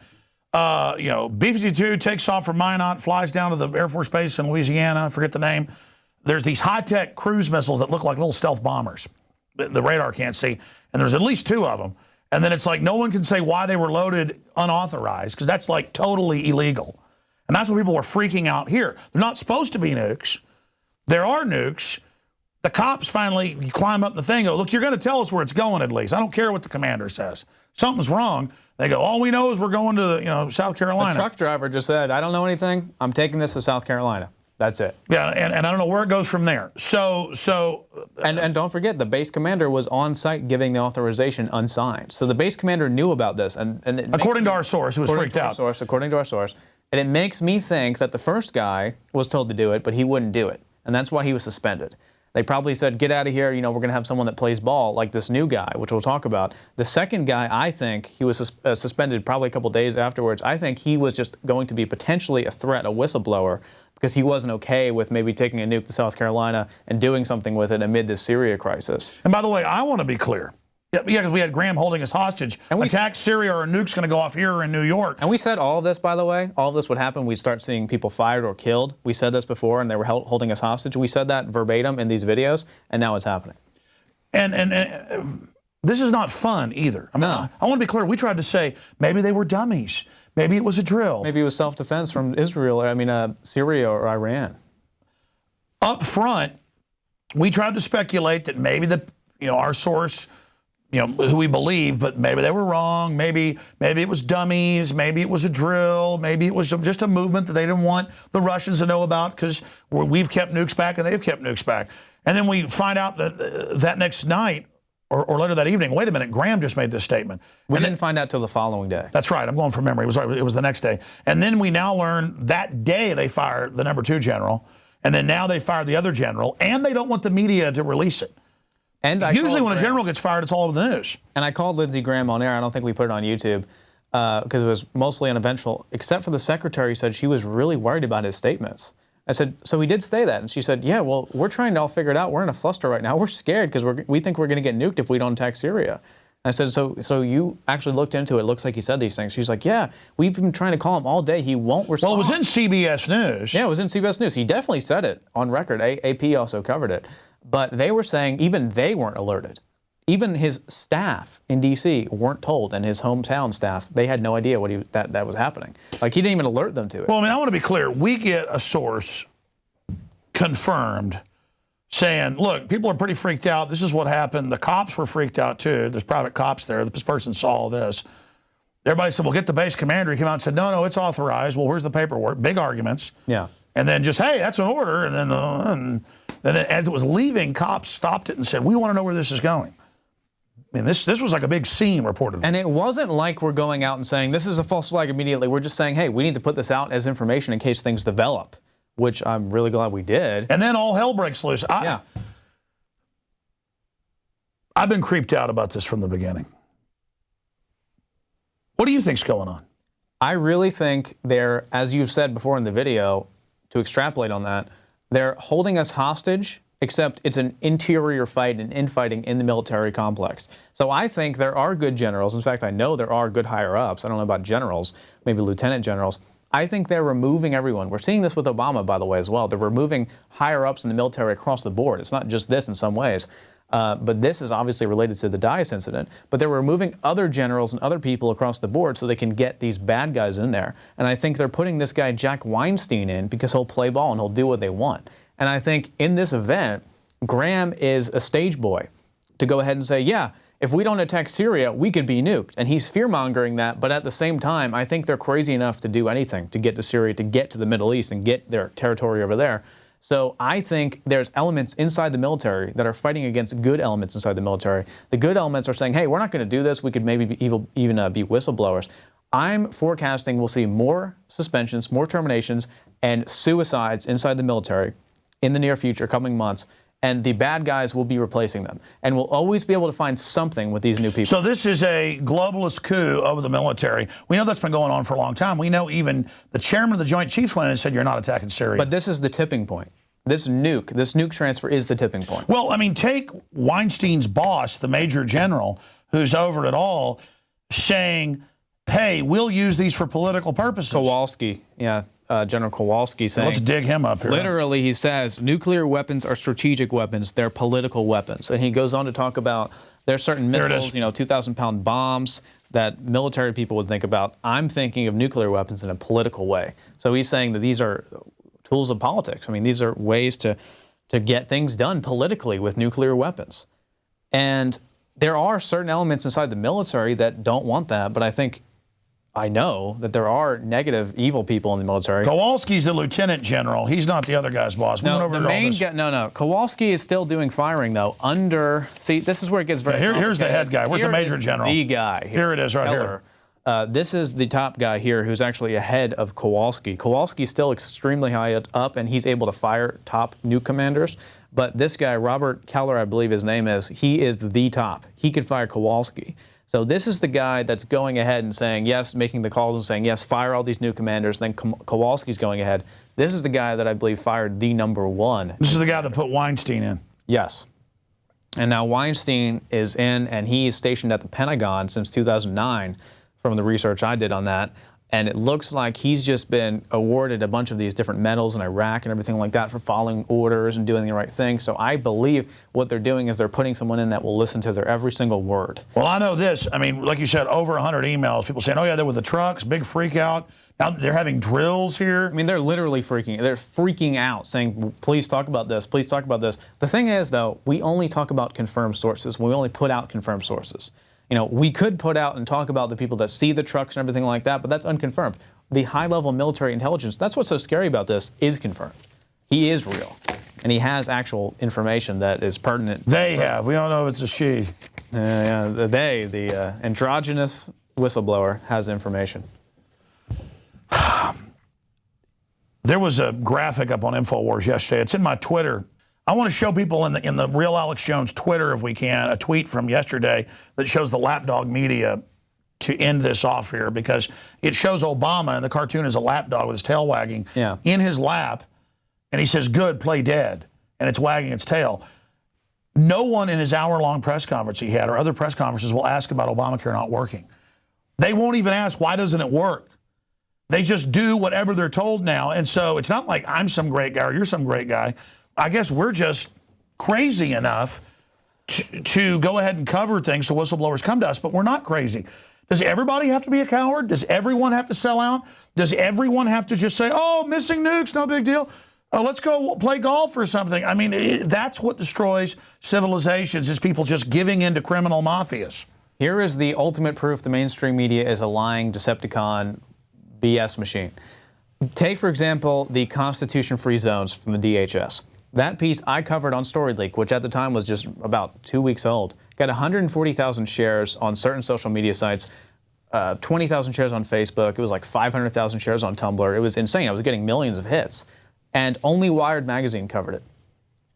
You know, B-52 takes off from Minot, flies down to the Air Force Base in Louisiana. I forget the name. There's these high-tech cruise missiles that look like little stealth bombers. The radar can't see. And there's at least 2 of them. And then it's like no one can say why they were loaded unauthorized, because that's like totally illegal. And that's what people are freaking out here. They're not supposed to be nukes. There are nukes. The cops finally climb up the thing and go, look, you're going to tell us where it's going at least. I don't care what the commander says. Something's wrong. They go, all we know is we're going to, South Carolina. The truck driver just said, I don't know anything. I'm taking this to South Carolina. That's it. Yeah, and I don't know where it goes from there. And don't forget, the base commander was on site giving the authorization unsigned. So the base commander knew about this, and according to our source, who was freaked out. According to our source, and it makes me think that the first guy was told to do it, but he wouldn't do it, and that's why he was suspended. They probably said, get out of here, we're going to have someone that plays ball, like this new guy, which we'll talk about. The second guy, I think, he was suspended probably a couple days afterwards. I think he was just going to be potentially a threat, a whistleblower, because he wasn't okay with maybe taking a nuke to South Carolina and doing something with it amid this Syria crisis. And by the way, I want to be clear. Yeah, because we had Graham holding us hostage. And attack Syria or a nuke's going to go off here in New York. And we said all of this, by the way, all of this would happen. We'd start seeing people fired or killed. We said this before, and they were holding us hostage. We said that verbatim in these videos, and now it's happening. And this is not fun either. I mean, no. I want to be clear. We tried to say maybe they were dummies. Maybe it was a drill. Maybe it was self-defense from Syria or Iran. Up front, we tried to speculate that maybe our source, who we believe, but maybe they were wrong. Maybe it was dummies. Maybe it was a drill. Maybe it was just a movement that they didn't want the Russians to know about because we've kept nukes back and they've kept nukes back. And then we find out that next night or later that evening, wait a minute, Graham just made this statement. We didn't find out till the following day. That's right. I'm going from memory. It was the next day. And then we now learn that day they fired the #2 general, and then now they fired the other general, and they don't want the media to release it. And usually when a general gets fired, it's all over the news. And I called Lindsey Graham on air. I don't think we put it on YouTube because it was mostly uneventful, except for the secretary said she was really worried about his statements. I said, so he did say that. And she said, yeah, well, we're trying to all figure it out. We're in a fluster right now. We're scared because we think we're going to get nuked if we don't attack Syria. I said, so you actually looked into it. It looks like he said these things. She's like, yeah, we've been trying to call him all day. He won't respond. Well, it was in CBS News. Yeah, it was in CBS News. He definitely said it on record. AP also covered it. But they were saying even they weren't alerted. Even his staff in D.C. weren't told, and his hometown staff, they had no idea that was happening. Like, he didn't even alert them to it. Well, I mean, I want to be clear. We get a source confirmed saying, look, people are pretty freaked out. This is what happened. The cops were freaked out, too. There's private cops there. This person saw all this. Everybody said, well, get the base commander. He came out and said, no, it's authorized. Well, where's the paperwork? Big arguments. Yeah. And then just, hey, that's an order. And then as it was leaving, cops stopped it and said, we want to know where this is going. I mean, this was like a big scene reported. And it wasn't like we're going out and saying, this is a false flag immediately. We're just saying, hey, we need to put this out as information in case things develop, which I'm really glad we did. And then all hell breaks loose. I've been creeped out about this from the beginning. What do you think's going on? I really think they're, as you've said before in the video, to extrapolate on that, they're holding us hostage, except it's an interior fight and infighting in the military complex. So I think there are good generals. In fact, I know there are good higher-ups. I don't know about generals, maybe lieutenant generals. I think they're removing everyone. We're seeing this with Obama, by the way, as well. They're removing higher-ups in the military across the board. It's not just this in some ways. But this is obviously related to the Dias incident. But they're removing other generals and other people across the board so they can get these bad guys in there. And I think they're putting this guy Jack Weinstein in because he'll play ball and he'll do what they want. And I think in this event, Graham is a stage boy to go ahead and say, yeah, if we don't attack Syria, we could be nuked. And he's fear-mongering that, but at the same time, I think they're crazy enough to do anything to get to Syria, to get to the Middle East and get their territory over there. So I think there's elements inside the military that are fighting against good elements inside the military. The good elements are saying, hey, we're not going to do this. We could maybe even be whistleblowers. I'm forecasting we'll see more suspensions, more terminations, and suicides inside the military in the near future, coming months. And the bad guys will be replacing them. And we'll always be able to find something with these new people. So this is a globalist coup over the military. We know that's been going on for a long time. We know even the chairman of the Joint Chiefs went in and said, you're not attacking Syria. But this is the tipping point. This nuke transfer is the tipping point. Well, I mean, take Weinstein's boss, the major general, who's over it all, saying, hey, we'll use these for political purposes. Kowalski, yeah. General Kowalski saying, let's dig him up here. Literally, he says, nuclear weapons are strategic weapons. They're political weapons. And he goes on to talk about there's certain missiles, 2,000-pound bombs that military people would think about. I'm thinking of nuclear weapons in a political way. So he's saying that these are tools of politics. I mean, these are ways to get things done politically with nuclear weapons. And there are certain elements inside the military that don't want that, but I think I know that there are negative, evil people in the military. Kowalski's the lieutenant general. He's not the other guy's boss. We went over the all main this. guy, no. Kowalski is still doing firing, though, under... See, this is where it gets very Here's the head guy. Where's the major general? The guy. Here it is, right here. This is the top guy here who's actually ahead of Kowalski. Kowalski's still extremely high up, and he's able to fire top nuke commanders. But this guy, Robert Keller, I believe his name is, he is the top. He could fire Kowalski. So this is the guy that's going ahead and saying yes, making the calls and saying yes, fire all these new commanders. Then Kowalski's going ahead. This is the guy that I believe fired the #1. This is the guy that put Weinstein in. Yes. And now Weinstein is in, and he is stationed at the Pentagon since 2009 from the research I did on that. And it looks like he's just been awarded a bunch of these different medals in Iraq and everything like that for following orders and doing the right thing. So I believe what they're doing is they're putting someone in that will listen to their every single word. Well, I know this. I mean, like you said, over 100 emails. People saying, oh, yeah, they're with the trucks, big freak out. Now they're having drills here. I mean, they're literally freaking out, saying, please talk about this, please talk about this. The thing is, though, we only talk about confirmed sources. We only put out confirmed sources. You know, we could put out and talk about the people that see the trucks and everything like that, but that's unconfirmed. The high-level military intelligence, that's what's so scary about this, is confirmed. He is real, and he has actual information that is pertinent. They have. We don't know if it's a she. The androgynous whistleblower has information. There was a graphic up on Infowars yesterday. It's in my Twitter. I want to show people in the real Alex Jones Twitter, if we can, a tweet from yesterday that shows the lapdog media to end this off here, because it shows Obama, and the cartoon is a lapdog with his tail wagging in his lap, and he says, good, play dead, and it's wagging its tail. No one in his hour-long press conference he had or other press conferences will ask about Obamacare not working. They won't even ask, why doesn't it work? They just do whatever they're told now, and so it's not like I'm some great guy or you're some great guy. I guess we're just crazy enough to go ahead and cover things so whistleblowers come to us, but we're not crazy. Does everybody have to be a coward? Does everyone have to sell out? Does everyone have to just say, oh, missing nukes, no big deal? Let's go play golf or something. I mean, that's what destroys civilizations, is people just giving in to criminal mafias. Here is the ultimate proof the mainstream media is a lying Decepticon BS machine. Take, for example, the Constitution-free zones from the DHS. That piece I covered on StoryLeak, which at the time was just about 2 weeks old, got 140,000 shares on certain social media sites, 20,000 shares on Facebook. It was like 500,000 shares on Tumblr. It was insane. I was getting millions of hits. And only Wired magazine covered it.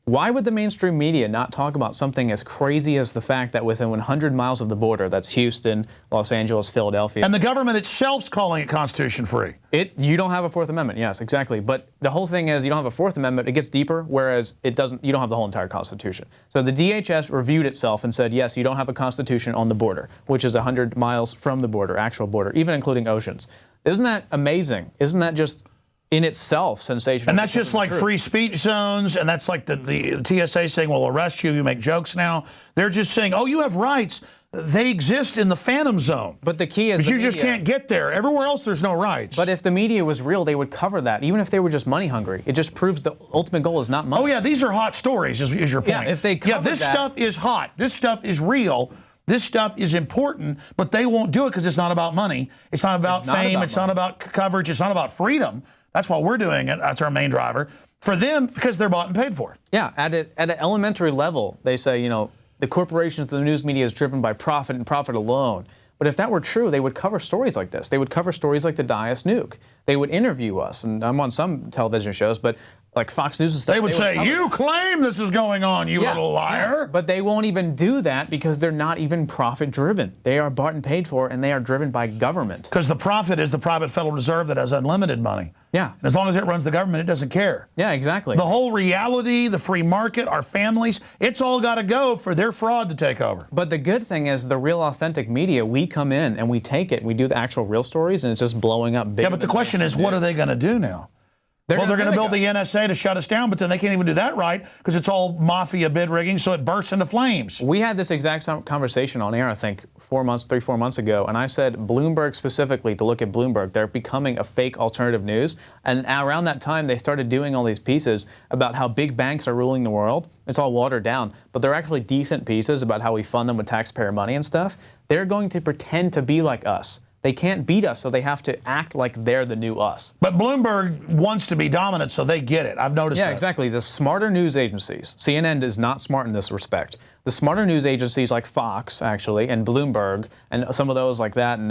Why would the mainstream media not talk about something as crazy as the fact that within 100 miles of the border, that's Houston, Los Angeles, Philadelphia. And the government itself's calling it Constitution-free. You don't have a Fourth Amendment, yes, exactly. But the whole thing is you don't have a Fourth Amendment, it gets deeper, whereas you don't have the whole entire Constitution. So the DHS reviewed itself and said, yes, you don't have a Constitution on the border, which is 100 miles from the border, actual border, even including oceans. Isn't that amazing? Isn't that just in itself sensational? And that's just like free speech zones, and that's like the TSA saying, we'll arrest you, you make jokes now. They're just saying, oh, you have rights. They exist in the phantom zone. But the key is but you just can't get there. Everywhere else, there's no rights. But if the media was real, they would cover that, even if they were just money hungry. It just proves the ultimate goal is not money. Oh, yeah, these are hot stories, is your point. Yeah, if they cover this stuff is hot. This stuff is real. This stuff is important, but they won't do it because it's not about money. It's not about fame. It's not about coverage. It's not about freedom. That's why we're doing it. That's our main driver. For them, because they're bought and paid for. Yeah, at an elementary level, they say, you know, the corporations, the news media is driven by profit and profit alone. But if that were true, they would cover stories like this. They would cover stories like the Dias Nuke. They would interview us, and I'm on some television shows, but like Fox News and stuff. They would say, you claim this is going on, you little liar. Yeah, but they won't even do that because they're not even profit-driven. They are bought and paid for, and they are driven by government. Because the profit is the private Federal Reserve that has unlimited money. Yeah. And as long as it runs the government, it doesn't care. Yeah, exactly. The whole reality, the free market, our families, it's all got to go for their fraud to take over. But the good thing is the real authentic media, we come in and we take it, we do the actual real stories, and it's just blowing up big. Yeah, but the question is, what are they going to do now? They're going to build the NSA to shut us down, but then they can't even do that right because it's all mafia bid rigging, so it bursts into flames. We had this exact conversation on air, I think, 4 months ago, and I said Bloomberg specifically, to look at Bloomberg, they're becoming a fake alternative news. And around that time, they started doing all these pieces about how big banks are ruling the world. It's all watered down, but they're actually decent pieces about how we fund them with taxpayer money and stuff. They're going to pretend to be like us. They can't beat us, so they have to act like they're the new us. But Bloomberg wants to be dominant, so they get it. I've noticed that. Yeah, exactly. The smarter news agencies, CNN is not smart in this respect. The smarter news agencies like Fox, actually, and Bloomberg, and some of those like that, and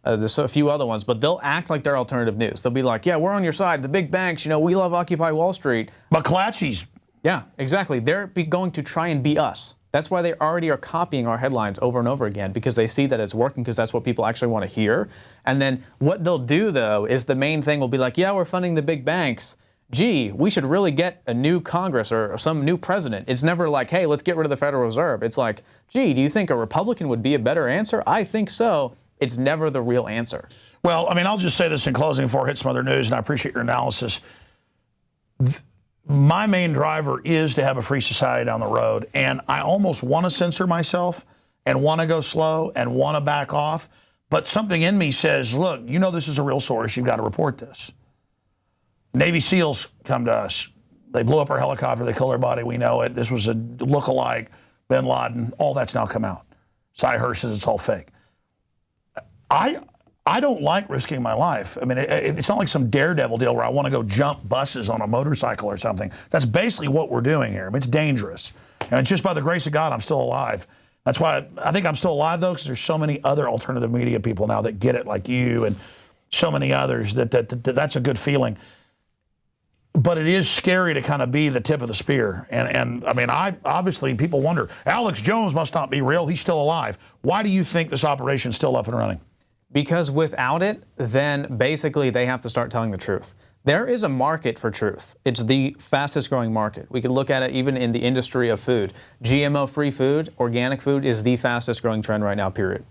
there's a few other ones, but they'll act like they're alternative news. They'll be like, yeah, we're on your side. The big banks, we love Occupy Wall Street. McClatchy's. Yeah, exactly. They're going to try and be us. That's why they already are copying our headlines over and over again, because they see that it's working, because that's what people actually want to hear. And then what they'll do, though, is the main thing will be like, yeah, we're funding the big banks. Gee, we should really get a new Congress or some new president. It's never like, hey, let's get rid of the Federal Reserve. It's like, gee, do you think a Republican would be a better answer? I think so. It's never the real answer. Well, I mean, I'll just say this in closing before I hit some other news, and I appreciate your analysis. My main driver is to have a free society down the road, and I almost want to censor myself and want to go slow and want to back off, but something in me says, look, this is a real source. You've got to report this. Navy SEALs come to us. They blew up our helicopter. They killed our body. We know it. This was a look-alike, bin Laden. All that's now come out. Cy Hirsch says it's all fake. I don't like risking my life. I mean, it's not like some daredevil deal where I want to go jump buses on a motorcycle or something. That's basically what we're doing here. I mean, it's dangerous. And it's just by the grace of God, I'm still alive. That's why I think I'm still alive, though, because there's so many other alternative media people now that get it, like you and so many others, that's a good feeling. But it is scary to kind of be the tip of the spear. And I mean, obviously, people wonder, Alex Jones must not be real. He's still alive. Why do you think this operation is still up and running? Because without it, then basically they have to start telling the truth. There is a market for truth. It's the fastest growing market. We can look at it even in the industry of food. GMO-free food, organic food is the fastest growing trend right now, period.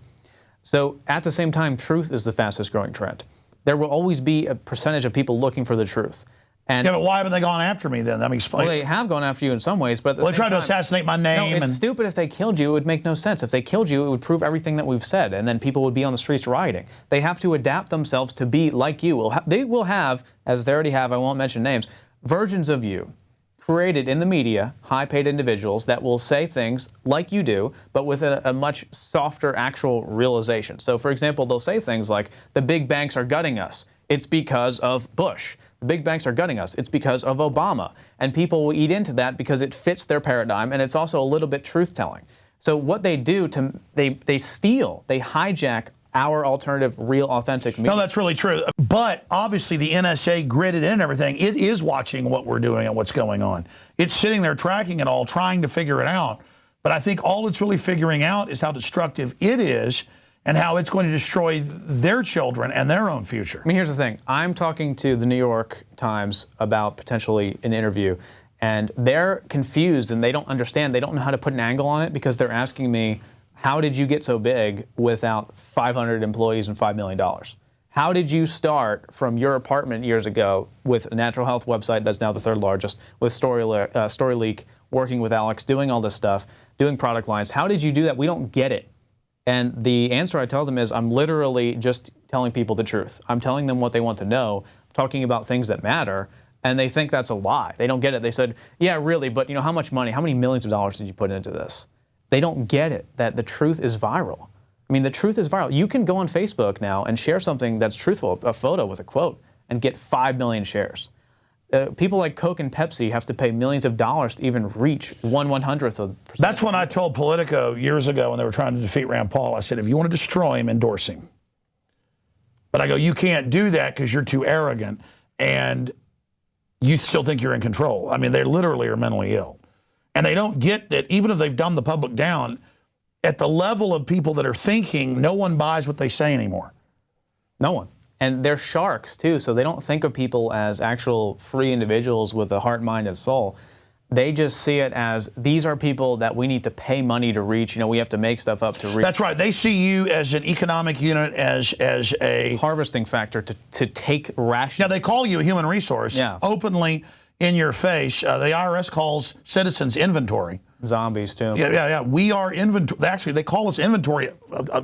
So at the same time, truth is the fastest growing trend. There will always be a percentage of people looking for the truth. And yeah, but why haven't they gone after me then? Let me explain. Well, they have gone after you in some ways, but at the they same tried to time, assassinate my name. No, it's stupid. If they killed you, it would make no sense. If they killed you, it would prove everything that we've said, and then people would be on the streets rioting. They have to adapt themselves to be like you. They will have, as they already have, I won't mention names, versions of you created in the media, high-paid individuals that will say things like you do, but with a much softer actual realization. So, for example, they'll say things like, the big banks are gutting us. It's because of Bush. The big banks are gutting us. It's because of Obama. And people will eat into that because it fits their paradigm, and it's also a little bit truth-telling. So what they do, they steal, they hijack our alternative, real, authentic media. No, that's really true. But obviously the NSA gridded in and everything. It is watching what we're doing and what's going on. It's sitting there tracking it all, trying to figure it out. But I think all it's really figuring out is how destructive it is and how it's going to destroy their children and their own future. I mean, here's the thing. I'm talking to the New York Times about potentially an interview, and they're confused and they don't understand. They don't know how to put an angle on it because they're asking me, how did you get so big without 500 employees and $5 million? How did you start from your apartment years ago with a natural health website that's now the third largest, with StoryLeak, working with Alex, doing all this stuff, doing product lines? How did you do that? We don't get it. And the answer I tell them is I'm literally just telling people the truth. I'm telling them what they want to know, talking about things that matter, and they think that's a lie. They don't get it. They said, yeah, really, but how much money, how many millions of dollars did you put into this? They don't get it, that the truth is viral. I mean, the truth is viral. You can go on Facebook now and share something that's truthful, a photo with a quote, and get 5 million shares. People like Coke and Pepsi have to pay millions of dollars to even reach 1/100th of percent. That's when I told Politico years ago when they were trying to defeat Rand Paul, I said, if you want to destroy him, endorse him. But I go, you can't do that because you're too arrogant and you still think you're in control. I mean, they literally are mentally ill. And they don't get that even if they've dumbed the public down, at the level of people that are thinking, no one buys what they say anymore. No one. And they're sharks, too, so they don't think of people as actual free individuals with a heart, mind, and soul. They just see it as, these are people that we need to pay money to reach. We have to make stuff up to reach. That's right. They see you as an economic unit, as a harvesting factor to take ration. Yeah, they call you a human resource, openly in your face. The IRS calls citizens inventory. Zombies, too. Yeah. We are inventory. Actually, they call us inventory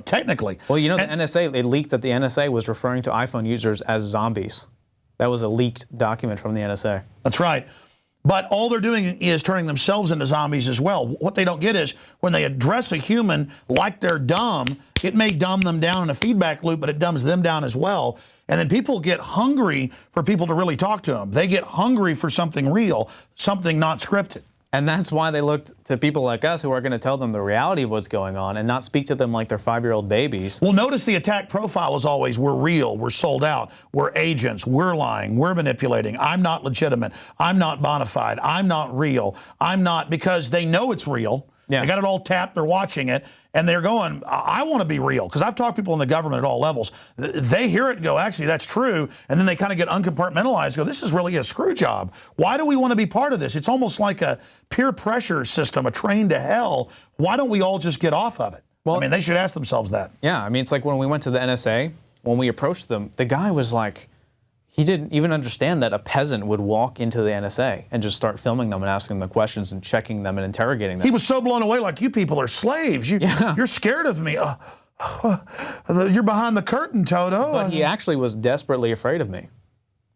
technically. Well, the NSA, they leaked that the NSA was referring to iPhone users as zombies. That was a leaked document from the NSA. That's right. But all they're doing is turning themselves into zombies as well. What they don't get is when they address a human like they're dumb, it may dumb them down in a feedback loop, but it dumbs them down as well. And then people get hungry for people to really talk to them. They get hungry for something real, something not scripted. And that's why they looked to people like us who are going to tell them the reality of what's going on and not speak to them like they're 5-year-old babies. Well, notice the attack profile is always, we're real, we're sold out, we're agents, we're lying, we're manipulating, I'm not legitimate, I'm not bona fide, I'm not real, I'm not, because they know it's real. Yeah. They got it all tapped, they're watching it, and they're going, I want to be real. Because I've talked to people in the government at all levels. They hear it and go, actually, that's true. And then they kind of get uncompartmentalized, go, this is really a screw job. Why do we want to be part of this? It's almost like a peer pressure system, a train to hell. Why don't we all just get off of it? Well, I mean, they should ask themselves that. Yeah, I mean, it's like when we went to the NSA, when we approached them, the guy was like, he didn't even understand that a peasant would walk into the NSA and just start filming them and asking them questions and checking them and interrogating them. He was so blown away, like, you people are slaves. You're scared of me. You're behind the curtain, Toto. But he actually was desperately afraid of me.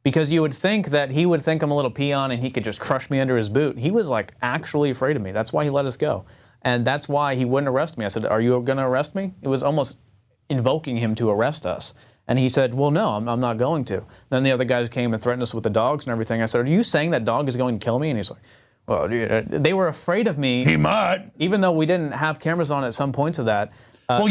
Because you would think that he would think I'm a little peon and he could just crush me under his boot. He was like actually afraid of me. That's why he let us go. And that's why he wouldn't arrest me. I said, are you going to arrest me? It was almost invoking him to arrest us. And he said, well, no, I'm not going to. Then the other guys came and threatened us with the dogs and everything. I said, are you saying that dog is going to kill me? And he's like, well, dude, they were afraid of me. He might. Even though we didn't have cameras on at some points of that. Well,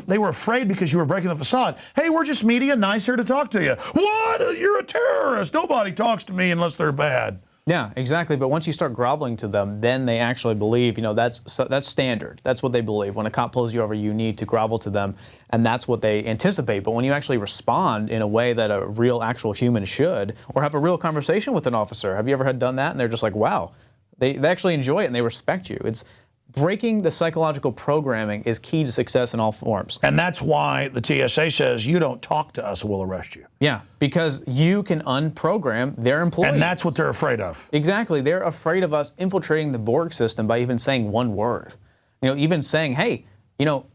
they were afraid because you were breaking the facade. Hey, we're just media, nice here to talk to you. What? You're a terrorist. Nobody talks to me unless they're bad. Yeah, exactly. But once you start groveling to them, then they actually believe, that's standard. That's what they believe. When a cop pulls you over, you need to grovel to them, and that's what they anticipate. But when you actually respond in a way that a real, actual human should, or have a real conversation with an officer, have you ever done that? And they're just like, wow, they actually enjoy it and they respect you. It's breaking the psychological programming is key to success in all forms. And that's why the TSA says, you don't talk to us, we'll arrest you. Yeah, because you can unprogram their employees. And that's what they're afraid of. Exactly. They're afraid of us infiltrating the Borg system by even saying one word. Even saying, hey,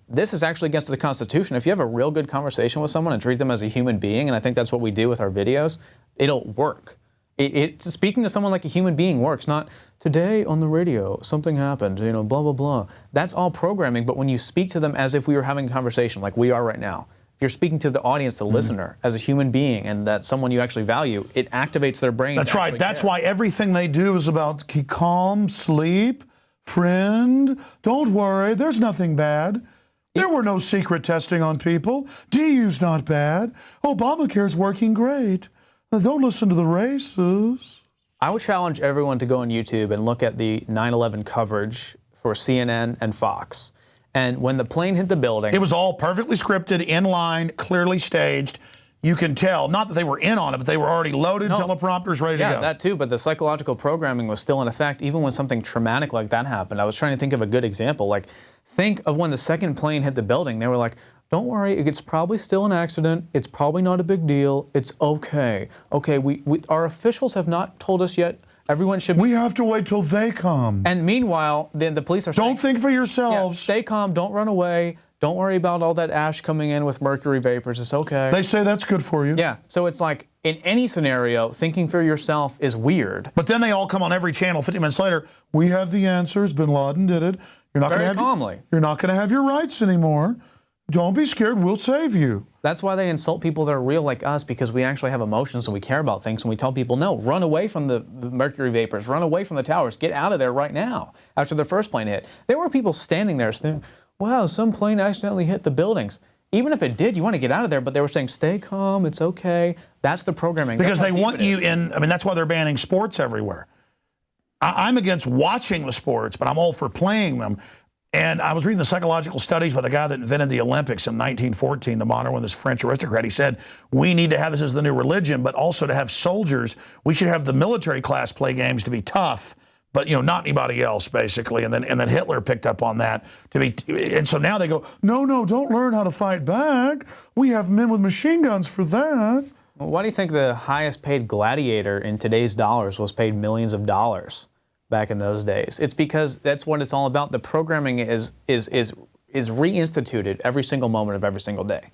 this is actually against the Constitution. If you have a real good conversation with someone and treat them as a human being, and I think that's what we do with our videos, it'll work. Speaking to someone like a human being works, not today on the radio, something happened, blah, blah, blah. That's all programming, but when you speak to them as if we were having a conversation like we are right now, if you're speaking to the audience, the listener, as a human being, and that's someone you actually value, it activates their brain. That's right. That's why everything they do is about keep calm, sleep, friend, don't worry, there's nothing bad. There were no secret testing on people. DU's not bad. Obamacare's working great. Don't listen to the racists. I would challenge everyone to go on YouTube and look at the 9/11 coverage for CNN and Fox. And when the plane hit the building... It was all perfectly scripted, in line, clearly staged. You can tell, not that they were in on it, but they were already loaded, teleprompters ready to go. Yeah, that too, but the psychological programming was still in effect even when something traumatic like that happened. I was trying to think of a good example. Like, think of when the second plane hit the building. They were like, don't worry, it's probably still an accident. It's probably not a big deal. It's okay. Okay, our officials have not told us yet. Everyone should... We have to wait till they come. And meanwhile, the police are saying... Don't think for yourselves. Yeah, stay calm, don't run away. Don't worry about all that ash coming in with mercury vapors. It's okay. They say that's good for you. Yeah, so it's like, in any scenario, thinking for yourself is weird. But then they all come on every channel 50 minutes later. We have the answers. Bin Laden did it. You're not Very calmly. You're not going to have your rights anymore. Don't be scared, we'll save you. That's why they insult people that are real like us, because we actually have emotions and we care about things, and we tell people, no, run away from the mercury vapors, run away from the towers, get out of there right now, after the first plane hit. There were people standing there saying, wow, some plane accidentally hit the buildings. Even if it did, you want to get out of there, but they were saying, stay calm, it's okay. That's the programming. Because they want you in, that's why they're banning sports everywhere. I'm against watching the sports, but I'm all for playing them. And I was reading the psychological studies by the guy that invented the Olympics in 1914, the modern one, this French aristocrat. He said, we need to have this as the new religion, but also to have soldiers. We should have the military class play games to be tough, but not anybody else, basically. And then Hitler picked up on that to be, and so now they go, no, don't learn how to fight back. We have men with machine guns for that. Well, why do you think the highest paid gladiator in today's dollars was paid millions of dollars back in those days? It's because that's what it's all about. The programming is reinstituted every single moment of every single day.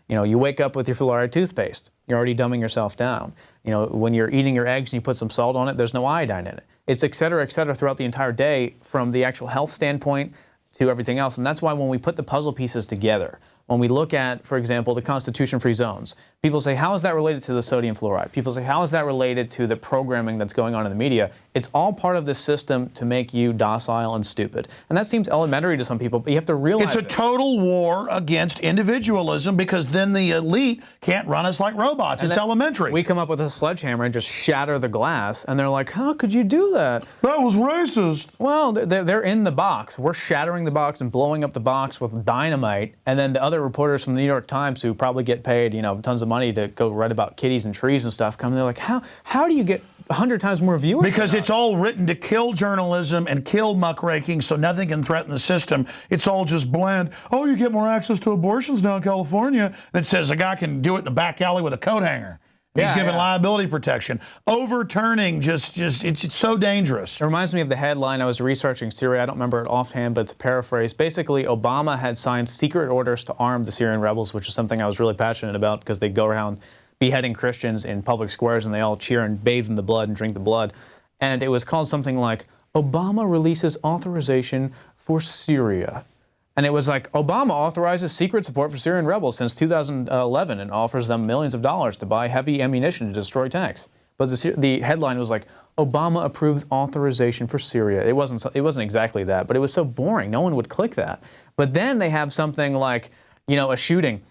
You wake up with your fluoride toothpaste. You're already dumbing yourself down. You know, when you're eating your eggs and you put some salt on it, there's no iodine in it. It's et cetera, throughout the entire day from the actual health standpoint to everything else. And that's why when we put the puzzle pieces together, when we look at, for example, the constitution-free zones, people say, how is that related to the sodium fluoride? People say, how is that related to the programming that's going on in the media? It's all part of this system to make you docile and stupid. And that seems elementary to some people, but you have to realize it's a total war against individualism, because then the elite can't run us like robots. It's elementary. We come up with a sledgehammer and just shatter the glass, and they're like, how could you do that? That was racist. Well, they're in the box. We're shattering the box and blowing up the box with dynamite, and then the other reporters from the New York Times, who probably get paid, you know, tons of money to go write about kitties and trees and stuff, come and they're like, how do you get 100 times more viewers? Because it's all written to kill journalism and kill muckraking, so nothing can threaten the system. It's all just bland. Oh, you get more access to abortions now in California. And it says a guy can do it in the back alley with a coat hanger. He's given liability protection. Overturning, it's so dangerous. It reminds me of the headline. I was researching Syria. I don't remember it offhand, but it's a paraphrase. Basically, Obama had signed secret orders to arm the Syrian rebels, which is something I was really passionate about, because they go around beheading Christians in public squares and they all cheer and bathe in the blood and drink the blood. And it was called something like, Obama releases authorization for Syria. And it was like, Obama authorizes secret support for Syrian rebels since 2011 and offers them millions of dollars to buy heavy ammunition to destroy tanks. But the headline was like, Obama approves authorization for Syria. It wasn't exactly that, but it was so boring. No one would click that. But then they have something like, you know, a shooting,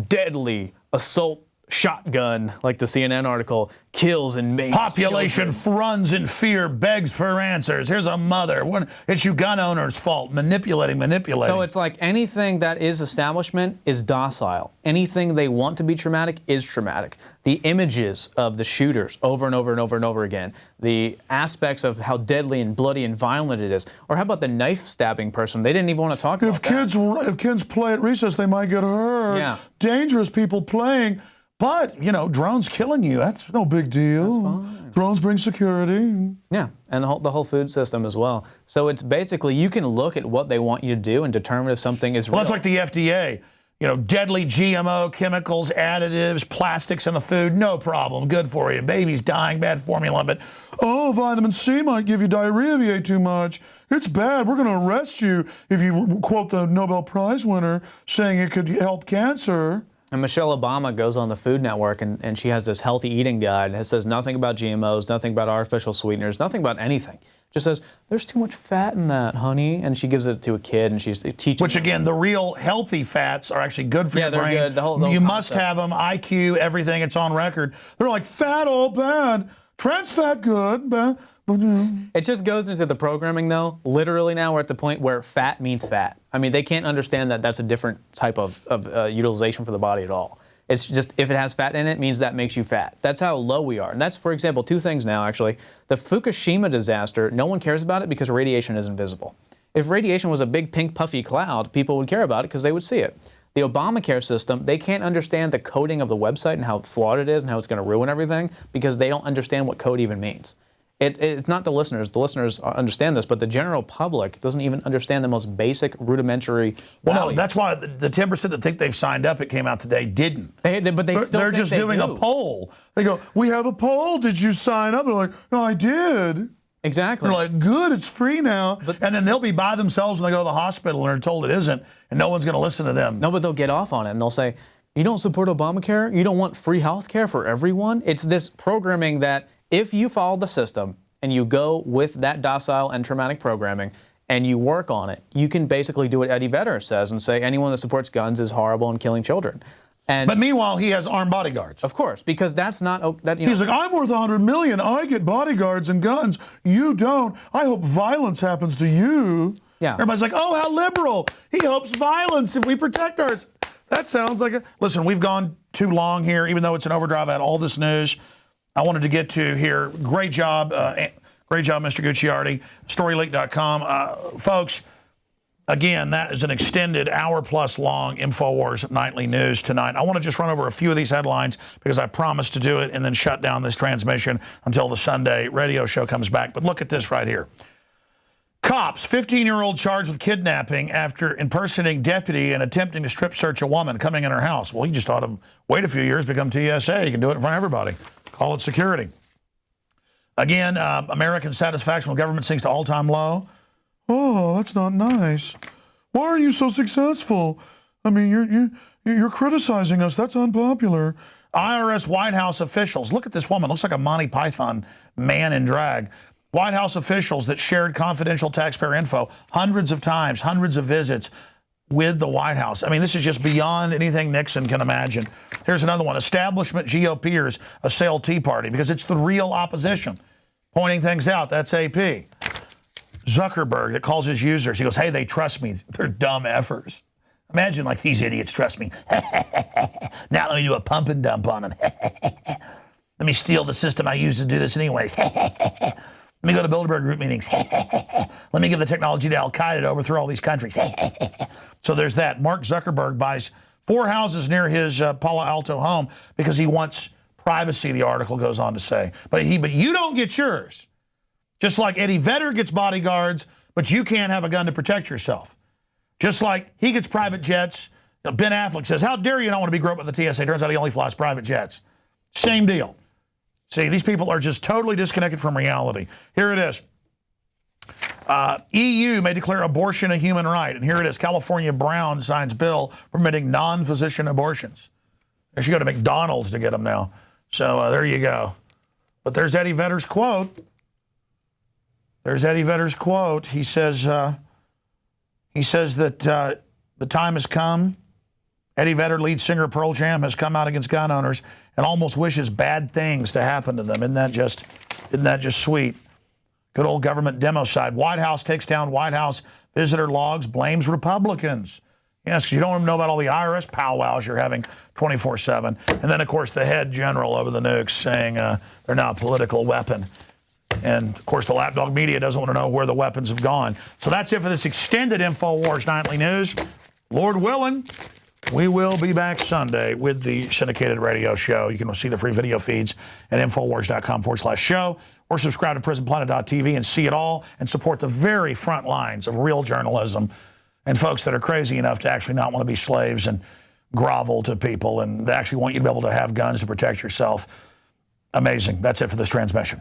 deadly assault shotgun, like the CNN article, kills and maims Population runs in fear, begs for answers. Here's a mother. It's you gun owners' fault. Manipulating. So it's like anything that is establishment is docile. Anything they want to be traumatic is traumatic. The images of the shooters over and over and over and over again, the aspects of how deadly and bloody and violent it is, or how about the knife stabbing person? They didn't even want to talk about that. If kids play at recess, they might get hurt. Yeah. Dangerous people playing. But, you know, drones killing you, that's no big deal. That's fine. Drones bring security. Yeah, and the whole food system as well. So it's basically, you can look at what they want you to do and determine if something is real. Well, that's like the FDA. You know, deadly GMO, chemicals, additives, plastics in the food, no problem, good for you. Babies dying, bad formula, but, oh, vitamin C might give you diarrhea if you ate too much. It's bad, we're gonna arrest you if you quote the Nobel Prize winner saying it could help cancer. And Michelle Obama goes on the Food Network and she has this healthy eating guide. It says nothing about GMOs, nothing about artificial sweeteners, nothing about anything. Just says, there's too much fat in that, honey. And she gives it to a kid and she's teaching. Which again, the real healthy fats are actually good for your brain. Yeah, they're good. The whole you must have them, IQ, everything, it's on record. They're like, fat all bad, trans fat good, bad. It just goes into the programming, though. Literally now we're at the point where fat means fat. I mean, they can't understand that that's a different type of utilization for the body at all. It's just, if it has fat in it, means that makes you fat. That's how low we are. And that's, for example, two things now, actually. The Fukushima disaster, no one cares about it because radiation isn't visible. If radiation was a big pink puffy cloud, people would care about it because they would see it. The Obamacare system, they can't understand the coding of the website and how flawed it is and how it's going to ruin everything because they don't understand what code even means. It's not the listeners. The listeners understand this, but the general public doesn't even understand the most basic, rudimentary values. Well, no, that's why the 10% that think they've signed up, it came out today, didn't. They're just doing a poll. They go, we have a poll. Did you sign up? They're like, no, I did. Exactly. They're like, good, it's free now. And then they'll be by themselves when they go to the hospital and are told it isn't, and no one's going to listen to them. No, but they'll get off on it, and they'll say, you don't support Obamacare? You don't want free health care for everyone? It's this programming that, if you follow the system and you go with that docile and traumatic programming and you work on it, you can basically do what Eddie Vedder says and say anyone that supports guns is horrible and killing children. But meanwhile, he has armed bodyguards. Of course, because that's not... He's like, I'm worth $100 million. I get bodyguards and guns. You don't. I hope violence happens to you. Yeah. Everybody's like, oh, how liberal. He hopes violence if we protect ours. That sounds like a... Listen, we've gone too long here, even though it's an overdrive. I had all this news I wanted to get to here. Great job, Mr. Gucciardi. StoryLeak.com. Folks, again, that is an extended hour-plus long Infowars nightly news tonight. I want to just run over a few of these headlines because I promised to do it and then shut down this transmission until the Sunday radio show comes back. But look at this right here. Cops, 15-year-old charged with kidnapping after impersonating deputy and attempting to strip search a woman coming in her house. Well, he just ought to wait a few years, become TSA. You can do it in front of everybody. Call it security. Again, American satisfaction with government sinks to all-time low. Oh, that's not nice. Why are you so successful? I mean, you're criticizing us. That's unpopular. IRS White House officials. Look at this woman. Looks like a Monty Python man in drag. White House officials that shared confidential taxpayer info hundreds of times, hundreds of visits with the White House. I mean, this is just beyond anything Nixon can imagine. Here's another one. Establishment GOPers assail Tea Party because it's the real opposition. Pointing things out, that's AP. Zuckerberg that calls his users, he goes, hey, they trust me. They're dumb effers. Imagine like these idiots trust me. Now let me do a pump and dump on them. Let me steal the system I use to do this anyways. Let me go to Bilderberg group meetings. Let me give the technology to Al-Qaeda to overthrow all these countries. So there's that. Mark Zuckerberg buys 4 houses near his Palo Alto home because he wants privacy, the article goes on to say. But you don't get yours. Just like Eddie Vedder gets bodyguards, but you can't have a gun to protect yourself. Just like he gets private jets. Ben Affleck says, how dare you not want to be groped by the TSA? Turns out he only flies private jets. Same deal. See, these people are just totally disconnected from reality. Here it is. EU may declare abortion a human right. And here it is. California Brown signs bill permitting non-physician abortions. They should go to McDonald's to get them now. So there you go. But there's Eddie Vedder's quote. There's Eddie Vedder's quote. He says that the time has come. Eddie Vedder, lead singer of Pearl Jam, has come out against gun owners and almost wishes bad things to happen to them. Isn't that just sweet? Good old government demo side. White House takes down White House visitor logs, blames Republicans. Yes, because you don't know about all the IRS powwows you're having 24/7. And then, of course, the head general over the nukes saying they're now a political weapon. And, of course, the lapdog media doesn't want to know where the weapons have gone. So that's it for this extended Infowars Nightly News. Lord willing, we will be back Sunday with the syndicated radio show. You can see the free video feeds at Infowars.com/show or subscribe to PrisonPlanet.tv and see it all and support the very front lines of real journalism and folks that are crazy enough to actually not want to be slaves and grovel to people and they actually want you to be able to have guns to protect yourself. Amazing. That's it for this transmission.